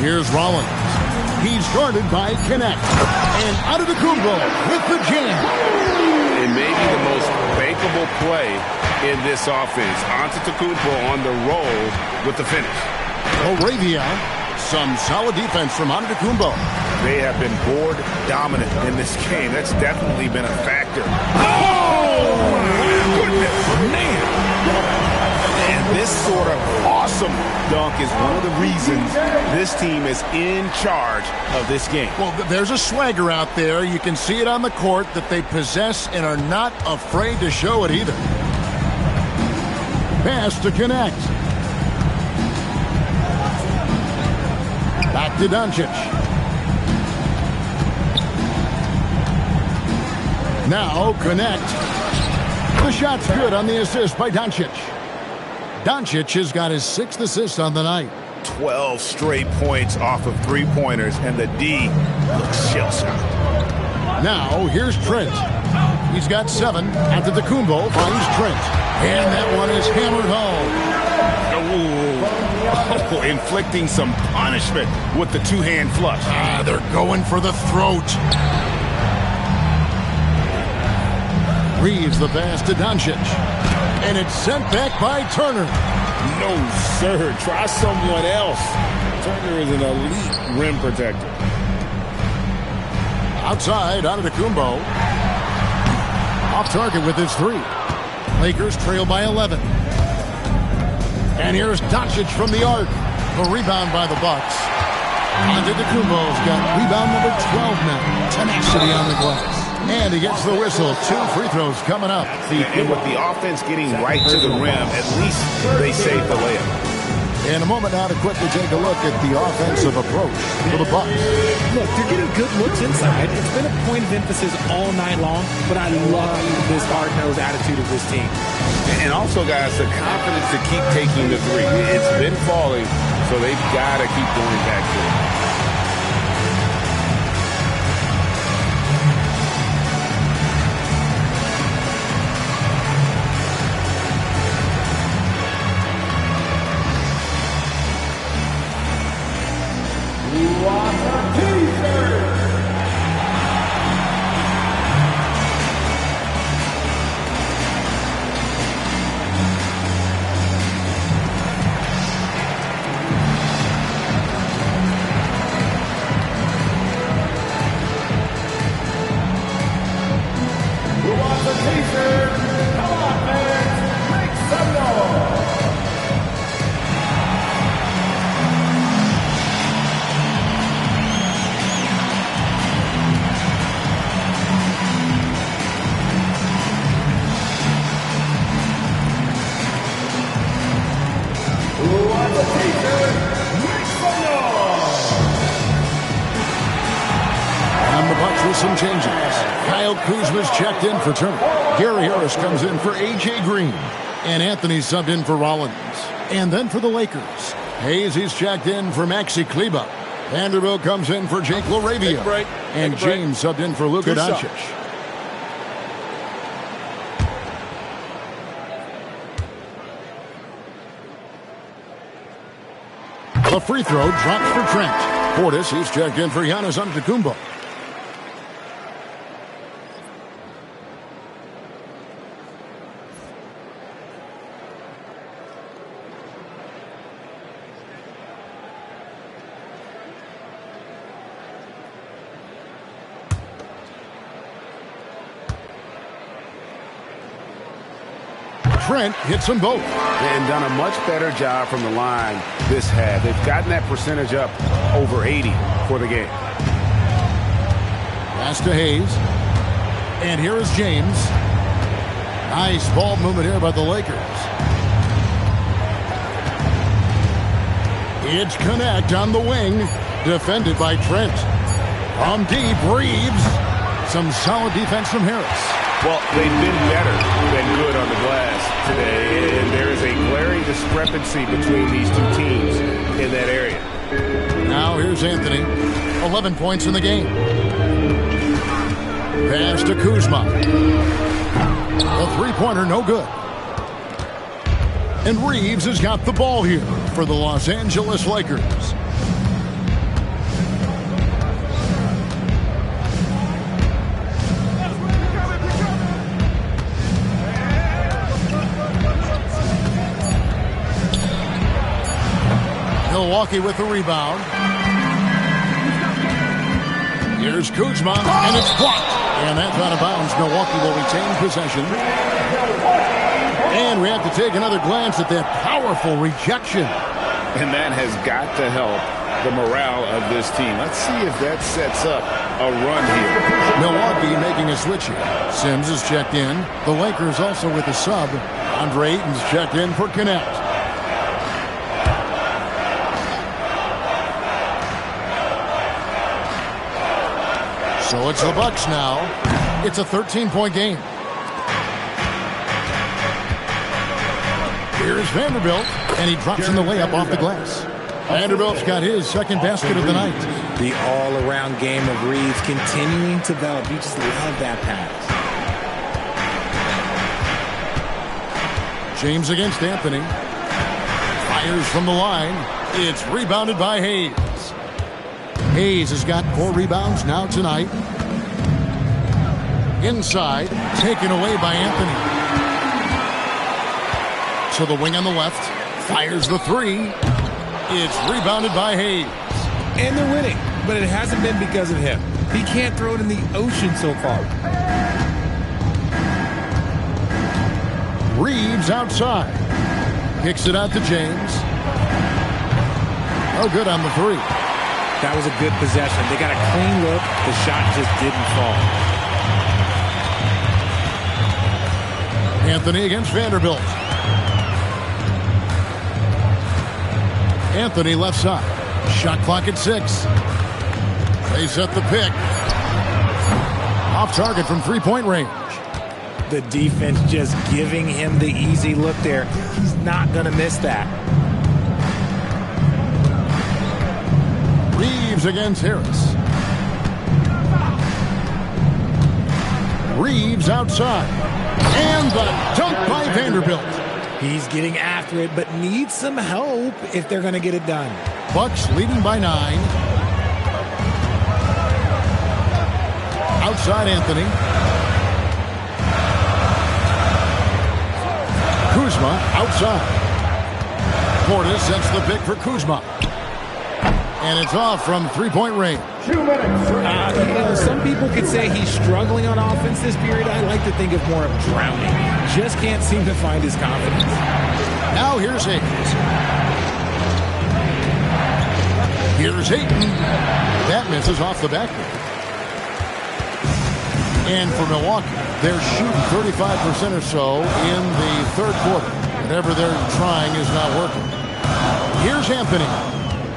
Here's Rollins. He's guarded by Kunad. And Antetokounmpo with the jam. It may be the most bankable play in this offense. Antetokounmpo on the roll with the finish. LaRavia. Some solid defense from Antetokounmpo. They have been board dominant in this game. That's definitely been a factor. Oh! Goodness, man! And this sort of awesome dunk is one of the reasons this team is in charge of this game. Well, there's a swagger out there. You can see it on the court that they possess and are not afraid to show it either. Pass to connect. Back to Doncic. Now connect. The shot's good on the assist by Doncic. Doncic has got his 6th assist on the night. 12 straight points off of three-pointers, and the D looks shell-shocked. Now here's Trent. He's got 7. Antetokounmpo finds Trent. And that one is hammered home. Oh, inflicting some punishment with the two-hand flush. They're going for the throat. Reeves the pass to Doncic. And it's sent back by Turner. No, sir. Try someone else. Turner is an elite rim protector. Outside, Antetokounmpo. Off target with his 3. Lakers trail by 11. And here's Doncic from the arc. A rebound by the Bucks. Antetokounmpo's got rebound number 12 now. Tenacity on the glass. And he gets the whistle. 2 free throws coming up. And with the offense getting right to the rim, at least they saved the layup. In a moment now to quickly take a look at the offensive approach for the Bucks. Look, you're getting good looks inside. It's been a point of emphasis all night long, but I love this hard-nosed attitude of this team. And also, guys, the confidence to keep taking the three. It's been falling, so they've got to keep going back to it. Some changes. Kyle Kuzma's checked in for Turner. Gary Harris comes in for A.J. Green. And Anthony subbed in for Rollins. And then for the Lakers, Hayes is checked in for Maxi Kleba. Vanderbilt comes in for Jake LaRavia. And James subbed in for Luka Doncic. The free throw drops for Trent. Portis, he's checked in for Giannis Antetokounmpo. Trent hits them both. And done a much better job from the line this half. They've gotten that percentage up over 80 for the game. Pass to Hayes. And here is James. Nice ball movement here by the Lakers. It's Connect on the wing. Defended by Trent. From deep, Reeves. Some solid defense from Harris. Well, they've been better than good on the glass today, and there is a glaring discrepancy between these two teams in that area. Now here's Anthony. 11 points in the game. Pass to Kuzma. The three-pointer, no good. And Reeves has got the ball here for the Los Angeles Lakers. Milwaukee with the rebound. Here's Kuzma, and it's blocked. And that's out of bounds. Milwaukee will retain possession. And we have to take another glance at that powerful rejection. And that has got to help the morale of this team. Let's see if that sets up a run here. Milwaukee making a switch here. Sims is checked in. The Lakers also with a sub. Andre Ayton's checked in for Connect. So it's the Bucks now. It's a 13-point game. Here's Vanderbilt, and he drops in the layup off the glass. Vanderbilt's got his second basket of the night. The all-around game of Reeves continuing to develop. You just love that pass. James against Anthony. Fires from the line. It's rebounded by Hayes. Hayes has got 4 rebounds now tonight. Inside, taken away by Anthony. To the wing on the left. Fires the 3. It's rebounded by Hayes. And they're winning, but it hasn't been because of him. He can't throw it in the ocean so far. Reeves outside. Kicks it out to James. Oh, good on the 3. That was a good possession. They got a clean look. The shot just didn't fall. Anthony against Vanderbilt. Anthony left side. Shot clock at 6. They set the pick. Off target from three-point range. The defense just giving him the easy look there. He's not going to miss that. Reeves against Harris. Reeves outside. And the dunk by Vanderbilt. He's getting after it, but needs some help if they're going to get it done. Bucks leading by 9. Outside Anthony. Kuzma outside. Portis sets the pick for Kuzma. And it's off from three-point range. 2 minutes. Some people could say he's struggling on offense this period. I like to think of more of drowning. Just can't seem to find his confidence. Now here's Hayes. Here's Ayton. That misses off the backboard. And for Milwaukee, they're shooting 35% or so in the third quarter. Whatever they're trying is not working. Here's Anthony.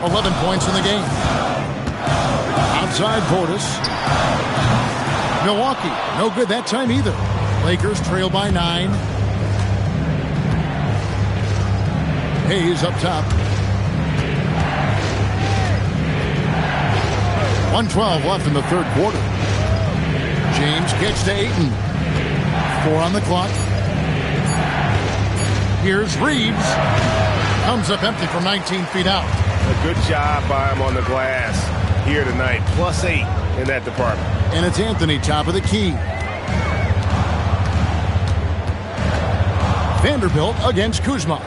11 points in the game. Outside Portis. Milwaukee, no good that time either. Lakers trail by 9. Hayes up top. 1:12 left in the third quarter. James kicks to Ayton. 4 on the clock. Here's Reeves. Comes up empty from 19 feet out. A good job by him on the glass here tonight. +8 in that department. And it's Anthony, top of the key. Vanderbilt against Kuzma.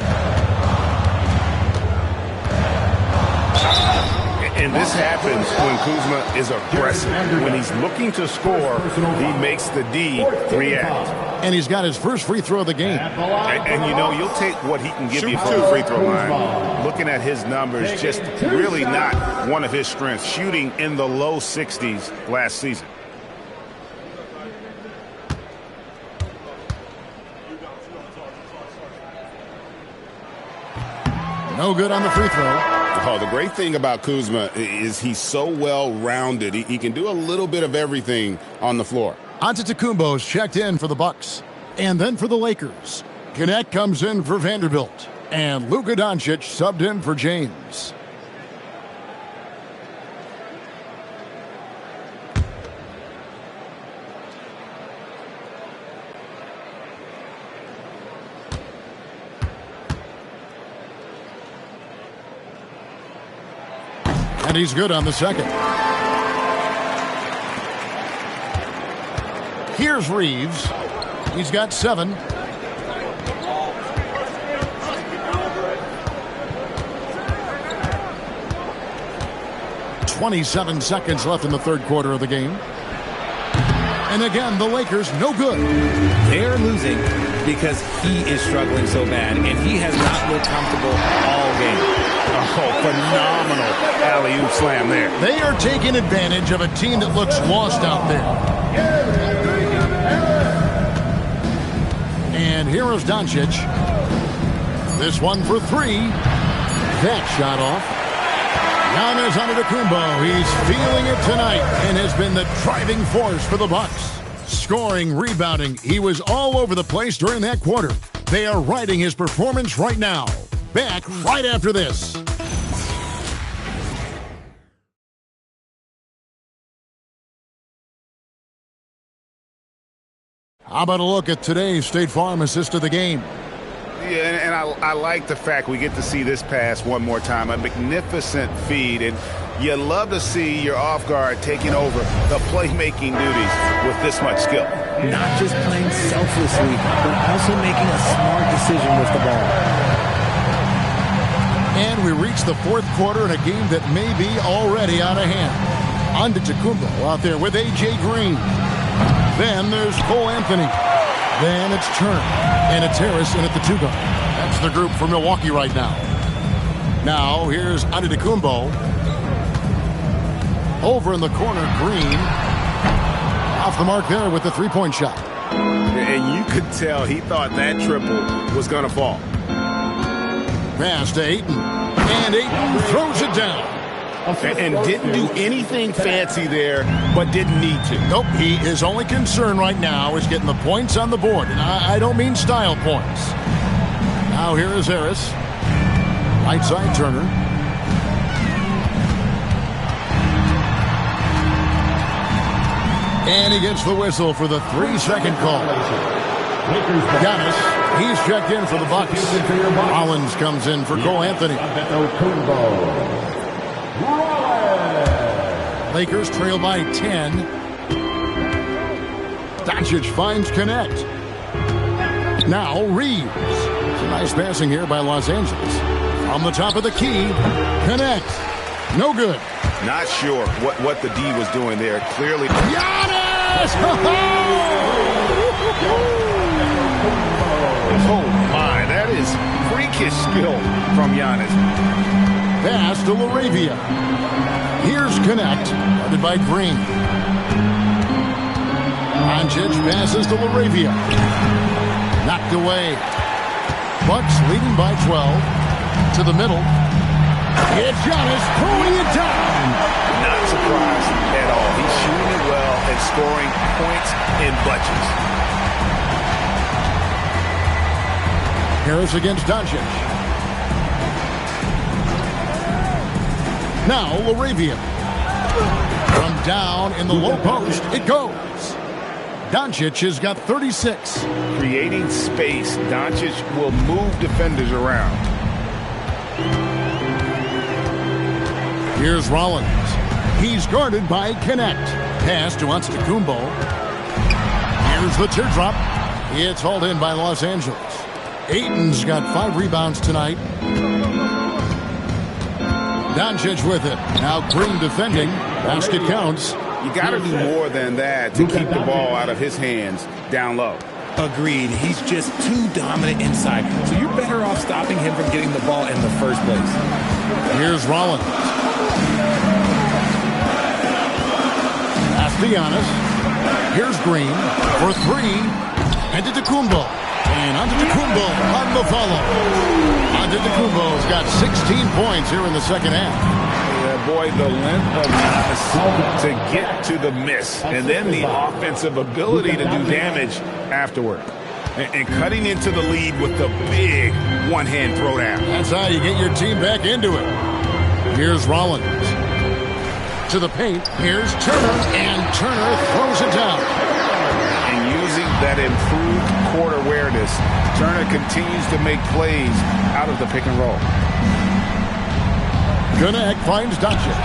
And this happens when Kuzma is aggressive. When he's looking to score, he makes the D react. And he's got his first free throw of the game. And you know, you'll take what he can give you from the free throw line. Looking at his numbers, just really not one of his strengths. Shooting in the low 60s last season. No good on the free throw. Oh, the great thing about Kuzma is he's so well-rounded. He can do a little bit of everything on the floor. Antetokounmpo's checked in for the Bucks. And then for the Lakers. Kunad comes in for Vanderbilt. And Luka Doncic subbed in for James. And he's good on the second. Here's Reeves. He's got 7. "27 seconds left in the third quarter of the game. And again, the Lakers no good. They're losing because he is struggling so bad, and he has not looked comfortable all game. Oh, phenomenal alley-oop slam there. They are taking advantage of a team that looks lost out there. And here is Doncic. This one for 3. That shot off. Giannis Antetokounmpo. He's feeling it tonight and has been the driving force for the Bucks. Scoring, rebounding. He was all over the place during that quarter. They are riding his performance right now. Back right after this. How about a look at today's State Farm assist of the game? Yeah, and I like the fact we get to see this pass one more time. A magnificent feed, and you love to see your off guard taking over the playmaking duties with this much skill. Not just playing selflessly, but also making a smart decision with the ball. And we reach the fourth quarter in a game that may be already out of hand. Antetokounmpo out there with A.J. Green. Then there's Cole Anthony. Then it's Turner. And it's Harris in at the 2 guard. That's the group for Milwaukee right now. Now here's Antetokounmpo. Over in the corner, Green. Off the mark there with the 3-point shot. And you could tell he thought that triple was going to fall. Pass to Ayton. And Ayton throws it down. And didn't do anything fancy there, but didn't need to. Nope, his only concern right now is getting the points on the board. And I don't mean style points. Now here is Harris. Right side Turner. And he gets the whistle for the 3-second call. Giannis, he's checked in for the Bucks. Rollins comes in for Cole Anthony. Lakers trail by 10. Doncic finds Kunad. Now Reeves. Some nice passing here by Los Angeles. From the top of the key, Kunad. No good. Not sure what the D was doing there. Clearly. Giannis! Oh my, that is freakish skill from Giannis. Pass to LaRavia. Here's Kunad, guarded by Green. Doncic passes to LaRavia. Knocked away. Bucks leading by 12. To the middle. It's Giannis throwing it down. Not surprised at all. He's shooting it well and scoring points in bunches. Harris against Doncic. Now LaRavia. From down in the low post, it goes. Doncic has got 36. Creating space, Doncic will move defenders around. Here's Rollins. He's guarded by Kunad. Pass to Antetokounmpo. Here's the teardrop. It's hauled in by Los Angeles. Ayton's got 5 rebounds tonight. Doncic with it. Now Green defending. Basket counts. You got to do more than that to keep the ball out of his hands down low. Agreed. He's just too dominant inside. So you're better off stopping him from getting the ball in the first place. Here's Rollins. Pass to Giannis. Here's Green for three. Antetokounmpo. And Antetokounmpo on the follow. Antetokounmpo's got 16 points here in the second half. Yeah, boy, the length of Giannis to get to the miss. And then the offensive ability to do damage afterward. And cutting into the lead with the big one-hand throwdown. That's how you get your team back into it. Here's Rollins. To the paint. Here's Turner. And Turner throws it down. And using that improved court awareness, Turner continues to make plays out of the pick and roll. Kunad finds Doncic.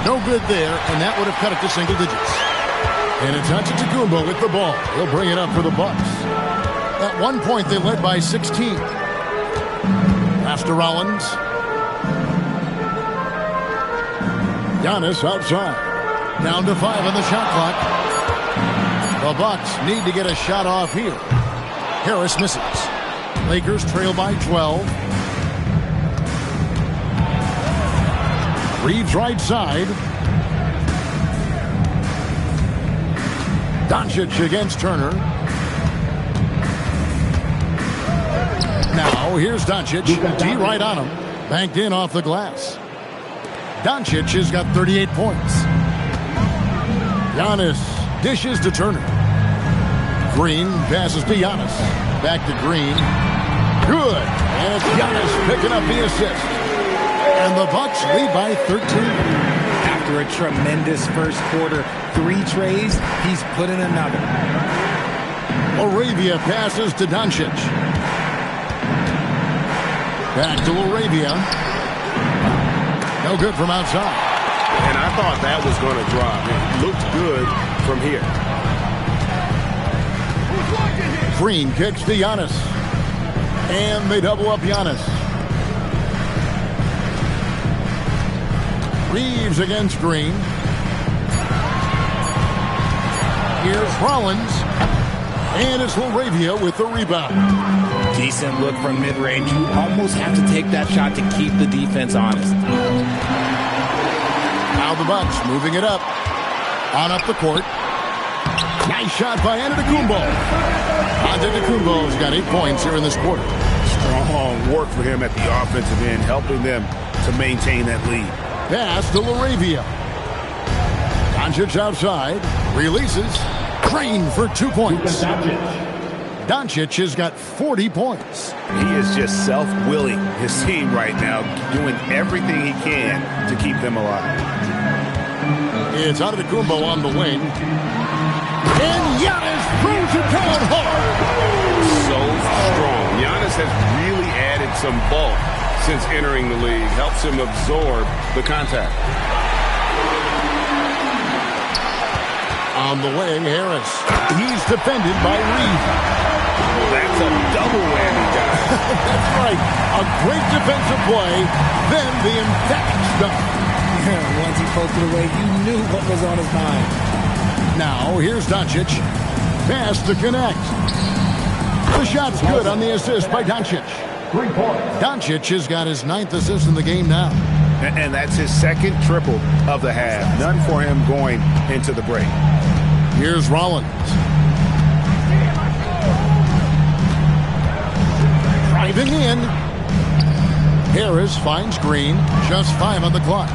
No good there, and that would have cut it to single digits. And it's Antetokounmpo with the ball. He'll bring it up for the Bucks. At one point, they led by 16. Pass to Rollins. Giannis outside. Down to 5 on the shot clock. The Bucks need to get a shot off here. Harris misses. Lakers trail by 12. Reeves right side. Doncic against Turner. Now here's Doncic. D right on him. Banked in off the glass. Doncic has got 38 points. Giannis dishes to Turner. Green passes to Giannis. Back to Green. Good. And it's Giannis picking up the assist. And the Bucks lead by 13. After a tremendous first quarter, 3 trays, he's put in another. Laravia passes to Doncic. Back to Laravia. No good from outside. And I thought that was going to drop. It looked good from here. Green kicks to Giannis. And they double up Giannis. Reeves against Green. Here's Rollins. And it's Laravia with the rebound. Decent look from mid-range. Almost have to take that shot to keep the defense honest. Now the Bucks moving it up. On up the court. Nice shot by Antetokounmpo. Antetokounmpo's got 8 points here in this quarter. Strong work for him at the offensive end, helping them to maintain that lead. Pass to Laravia. Doncic outside. Releases. Green for 2 points. Doncic has got 40 points. He is just self-willing his team right now, doing everything he can to keep them alive. It's Antetokounmpo on the wing. And Giannis throws it down hard. So strong. Giannis has really added some bulk since entering the league. Helps him absorb the contact. On the wing, Harris. He's defended by Reed. Well, that's a double whammy, guys. That's right. A great defensive play, then the emphatic dunk. Once he posted away, you knew what was on his mind. Now, here's Doncic. Pass to connect. The shot's good on the assist by Doncic. Doncic has got his 9th assist in the game now. And that's his second triple of the half. None for him going into the break. Here's Rollins. Driving in. Harris finds Green. Just 5 on the clock.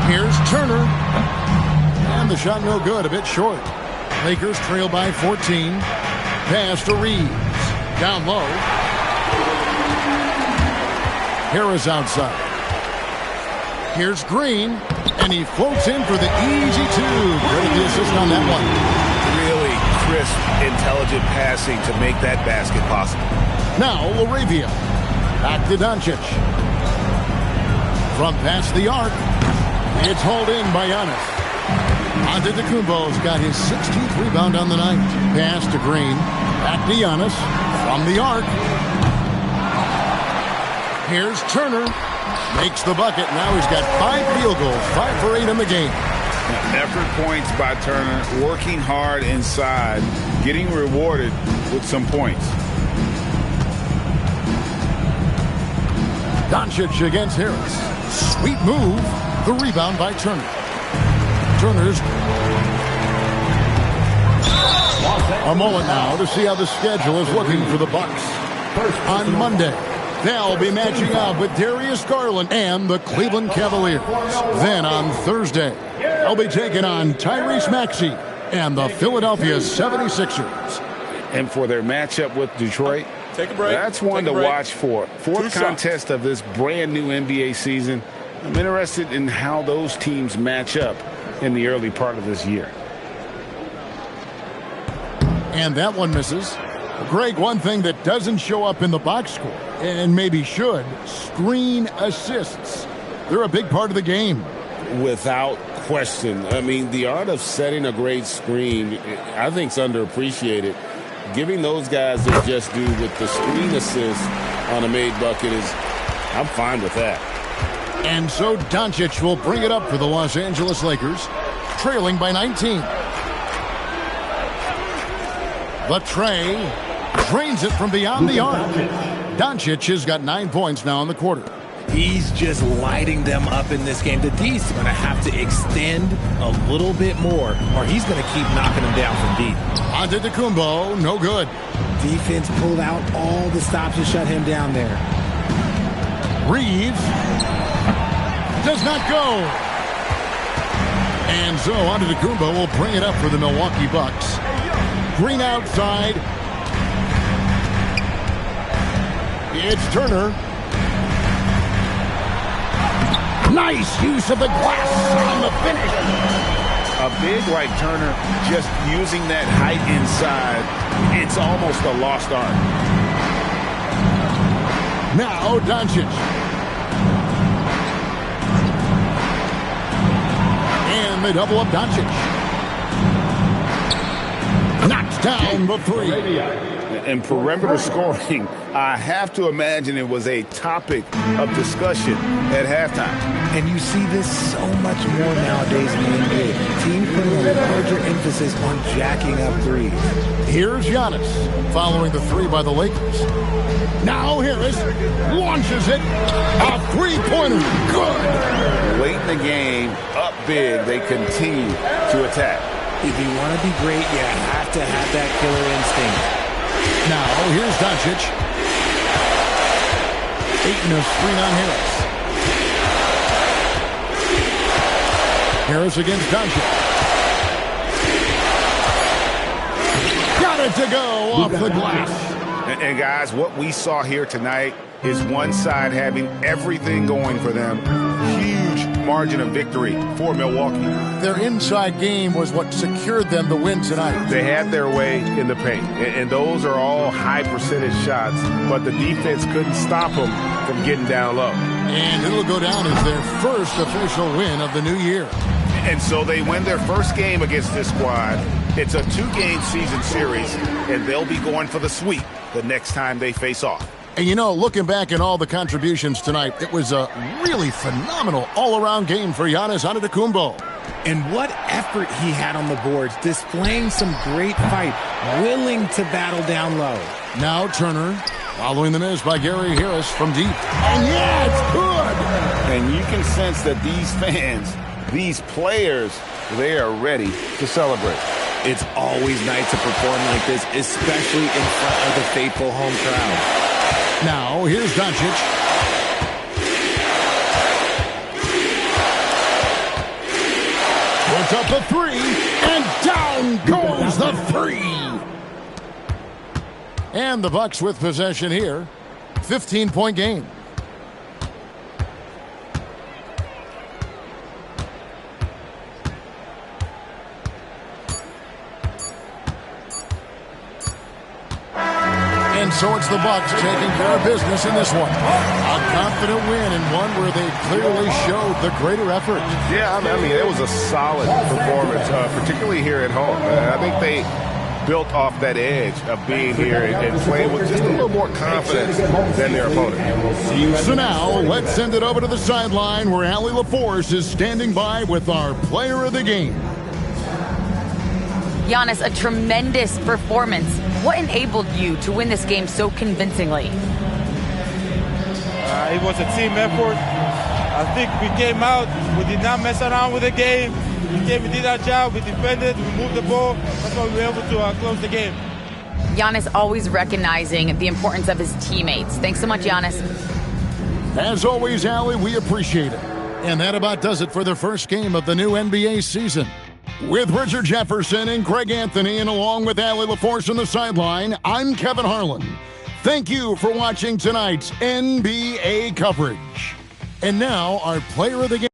Here's Turner. And the shot no good. A bit short. Lakers trail by 14. Pass to Reeves. Down low. Harris outside. Here's Green. And he floats in for the easy 2. Credit the assist on that one. Really crisp, intelligent passing to make that basket possible. Now Laravia. Back to Doncic. From past the arc. It's hauled in by Giannis. Antetokounmpo's got his 16th rebound on the night. Pass to Green. Back to Giannis. From the arc. Here's Turner. Makes the bucket. Now he's got 5 field goals, 5 for 8 in the game. Effort points by Turner, working hard inside, getting rewarded with some points. Doncic against Harris. Sweet move. The rebound by Turner. Turner's a moment now to see how the schedule is looking for the Bucks. On Monday, they'll be matching up with Darius Garland and the Cleveland Cavaliers. Then on Thursday, they'll be taking on Tyrese Maxey and the Philadelphia 76ers. And for their matchup with Detroit, take a break. That's one to watch for. Fourth contest of this brand new NBA season. I'm interested in how those teams match up in the early part of this year. And that one misses. Greg, one thing that doesn't show up in the box score, and maybe should, screen assists. They're a big part of the game. Without question. I mean, the art of setting a great screen, I think, is underappreciated. Giving those guys their just due with the screen assist on a made bucket is, I'm fine with that. And so Doncic will bring it up for the Los Angeles Lakers, trailing by 19. The tray drains it from beyond the arc. Doncic has got 9 points now in the quarter. He's just lighting them up in this game. The D's going to have to extend a little bit more, or he's going to keep knocking them down from deep. Antetokounmpo, no good. Defense pulled out all the stops to shut him down there. Reeves does not go. And so Antetokounmpo will bring it up for the Milwaukee Bucks. Green outside. It's Turner. Nice use of the glass on the finish. A big like Turner, just using that height inside, it's almost a lost art. Now Doncic. And they double up Doncic. Knocks down the 3. And perimeter scoring, I have to imagine it was a topic of discussion at halftime. And you see this so much more nowadays in the NBA. Teams putting a larger emphasis on jacking up threes. Here's Giannis following the 3 by the Lakers. Now Harris launches it. A 3-pointer. Good. Late in the game, up big, they continue to attack. If you want to be great, you have to have that killer instinct. Now, here's Doncic. Aiton a screen on Harris. Harris against Doncic. Got it to go off the glass. And guys, what we saw here tonight is one side having everything going for them. Huge margin of victory for Milwaukee. Their inside game was what secured them the win tonight. They had their way in the paint, and those are all high percentage shots, but the defense couldn't stop them from getting down low. And it'll go down as their first official win of the new year. And so they win their first game against this squad. It's a 2-game season series, and they'll be going for the sweep the next time they face off. And you know, looking back at all the contributions tonight, it was a really phenomenal all-around game for Giannis Antetokounmpo. And what effort he had on the boards, displaying some great fight, willing to battle down low. Now Turner, following the miss by Gary Harris from deep. And yeah, it's good! And you can sense that these fans, these players, they are ready to celebrate. It's always nice to perform like this, especially in front of the faithful home crowd. Now, here's Doncic. Puts up a 3, and down goes the 3. And the Bucks with possession here. 15-point game. And so it's the Bucks taking care of business in this one. A confident win and one where they clearly showed the greater effort. Yeah, I mean, it was a solid performance, particularly here at home. I think they built off that edge of being here and playing with just a little more confidence than their opponent. So now, let's send it over to the sideline where Allie LaForce is standing by with our player of the game. Giannis, a tremendous performance. What enabled you to win this game so convincingly? It was a team effort. I think we came out, we did not mess around with the game. We did our job, we defended, we moved the ball. That's why we were able to close the game. Giannis always recognizing the importance of his teammates. Thanks so much, Giannis. As always, Allie, we appreciate it. And that about does it for the first game of the new NBA season. With Richard Jefferson and Greg Anthony, and along with Allie LaForce on the sideline, I'm Kevin Harlan. Thank you for watching tonight's NBA coverage. And now, our player of the game.